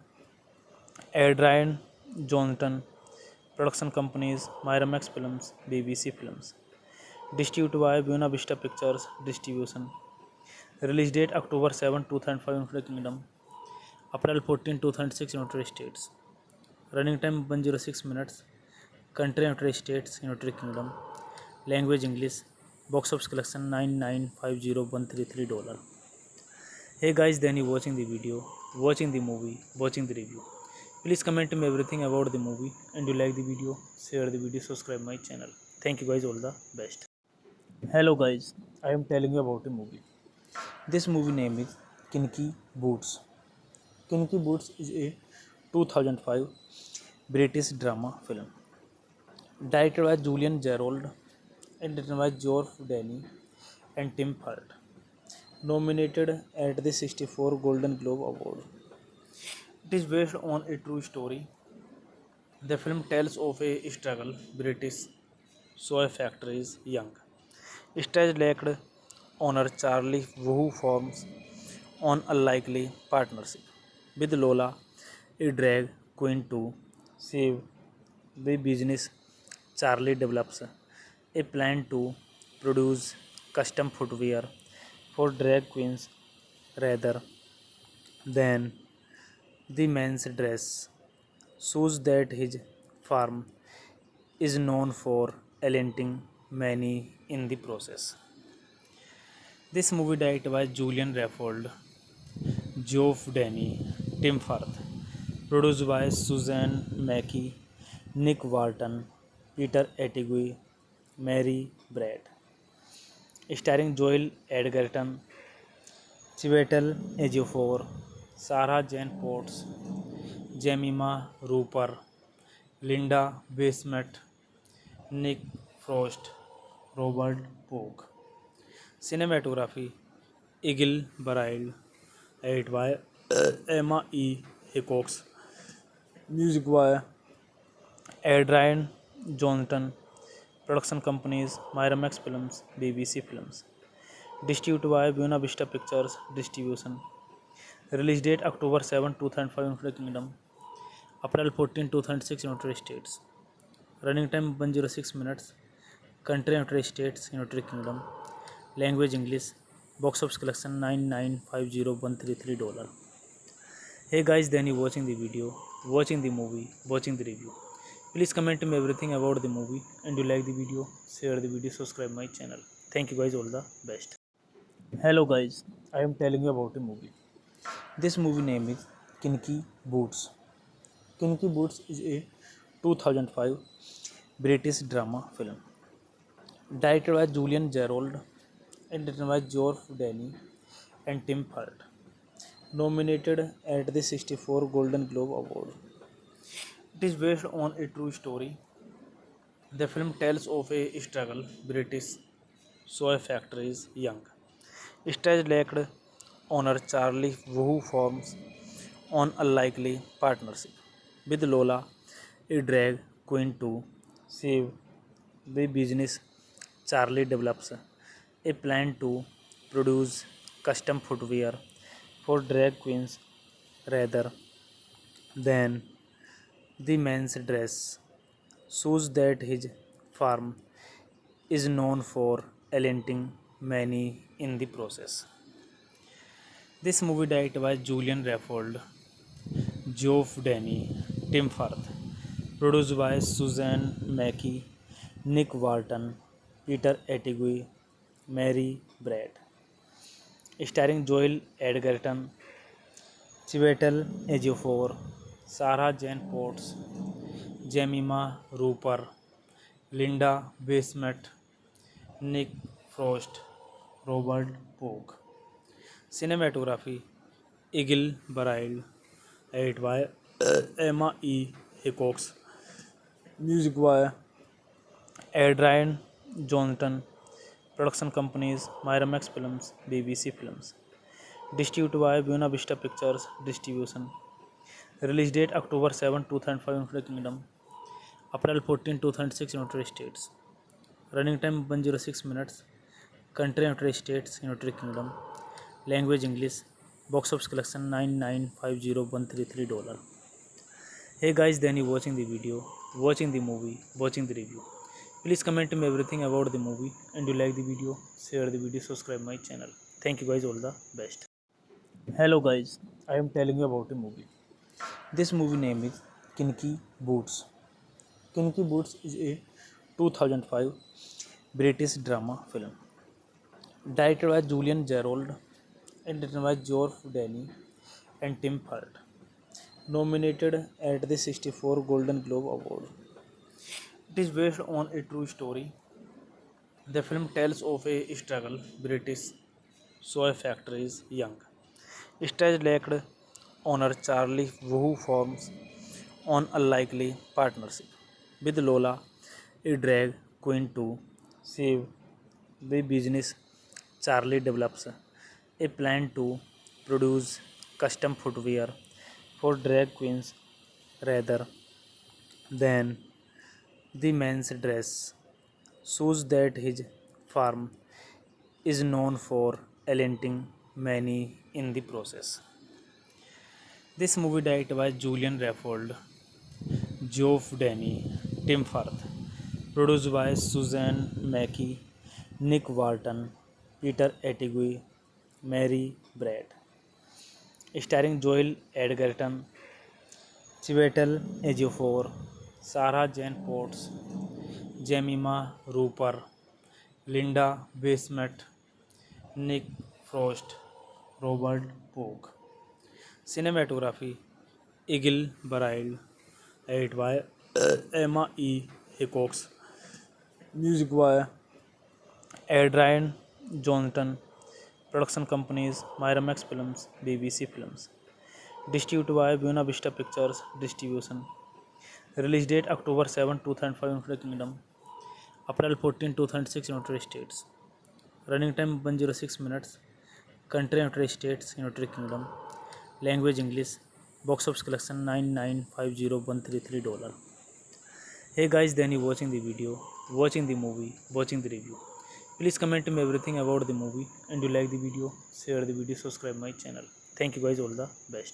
Adrian Johnston. Production companies Miramax Films, BBC Films. Distributed by Buena Vista Pictures Distribution. Release date October 7, 2005 United Kingdom. April 14, 2006 United States. Running time 106 minutes. Country United States, United Kingdom. Language English. Box office collection $9,950,133. Hey guys, then you watching the video, watching the movie, watching the review. Please comment me everything about the movie, and you like the video, share the video, subscribe my channel. Thank you guys, all the best. Hello guys, I am telling you about a movie. This movie name is Kinky Boots. Kinky Boots is a 2005 British drama film directed by Julian Gerald and written by Geoff Danny and Tim Hurt. Nominated at the 64 Golden Globe Award. It is based on a true story. The film tells of a struggle British soy factories young. Stage-lacked owner Charlie Wu forms on unlikely partnership with Lola, a drag queen to save the business. Charlie develops a plan to produce custom footwear for drag queens rather than the men's dress shows that his farm is known for alienating many in the process. This movie directed by Julian Raffold, Geoff Danny, Tim Firth, produced by Suzanne Mackey, Nick Walton, Peter Attigue, Mary Brad, starring Joel Edgerton, Chiwetel Ejiofor, Sarah Jane Potts, Jemima Rooper, Linda Bassett, Nick Frost, Robert Pogue. Cinematography Eagle Barryle, edited by Emma E. Hickox. Music by Adrian Johnston. Production companies Miramax Films, BBC Films. Distributed by Buena Vista Pictures Distribution. Release date October 7, 2005 United Kingdom. April 14, 2006 United States. Running time 106 minutes. Country United States, United Kingdom. Language English. Box office collection $9,950,133. Hey guys, then you watching the video, watching the movie, watching the review. Please comment me everything about the movie, and you like the video, share the video, subscribe my channel. Thank you guys, all the best. Hello guys, I am telling you about a movie. This movie name is Kinky Boots. Kinky Boots is a 2005 British drama film directed by Julian Gerald and written by Geoff Danny and Tim Hurt. Nominated at the 64 Golden Globe Award. It is based on a true story. The film tells of a struggle British soy factories young. Stage-lacked owner Charlie Wu forms on unlikely partnership with Lola, a drag queen to save the business. Charlie develops a plan to produce custom footwear for drag queens rather than the men's dress shows that his farm is known for alienating many in the process. This movie directed by Julian Raffold, Geoff Danny, Tim Firth, produced by Suzanne Mackey, Nick Walton, Peter Attigue, Mary Brad, starring Joel Edgerton, Chiwetel Ejiofor, Sarah Jane Potts, Jemima Rooper, Linda Bassett, Nick Frost, Robert Pogue. Cinematography Eagle Barryle, edited by Emma E. Hickox. Music by Adrian Johnston. Production companies Miramax Films, BBC Films. Distributed by Buena Vista Pictures Distribution. Release date October 7, 2005 United Kingdom. April 14, 2006 United States. Running time 106 minutes. Country United States, United Kingdom. Language English. Box office collection $9,950,133. Hey guys, then you watching the video, watching the movie, watching the review. Please comment me everything about the movie, and you like the video, share the video, subscribe my channel. Thank you guys, all the best. Hello guys, I am telling you about a movie. This movie name is Kinky Boots. Kinky Boots is a 2005 British drama film directed by Julian Gerald and written by Geoff Danny and Tim Hurt. Nominated at the 64 Golden Globe Award. It is based on a true story. The film tells of a struggle British soy factories young. Stage-lacked owner Charlie Wu forms on a likely partnership with Lola, a drag queen to save the business. Charlie develops a plan to produce custom footwear for drag queens rather than the men's dress shows that his farm is known for alienating many in the process. This movie directed by Julian Raffold, Geoff Danny, Tim Firth, produced by Suzanne Mackey, Nick Walton, Peter Attigue, Mary Brad, starring Joel Edgerton, Chiwetel Ejiofor, Sarah Jane Potts, Jemima Rooper, Linda Bassett, Nick Frost, Robert Pogue. Cinematography Eagle Bride, edited by Emma E. Hickox, music by Adrian Johnston, production companies Miramax Films, BBC Films, distributed by Buena Vista Pictures Distribution. Release date October 7, 2005 United Kingdom, April 14, 2006 United States. Running time 106 minutes. Country United States, United Kingdom. Language English. Box office collection $9,950,133. Hey guys, then you watching the video, watching the movie, watching the review. Please comment me everything about the movie, and you like the video, share the video, subscribe my channel. Thank you guys, all the best.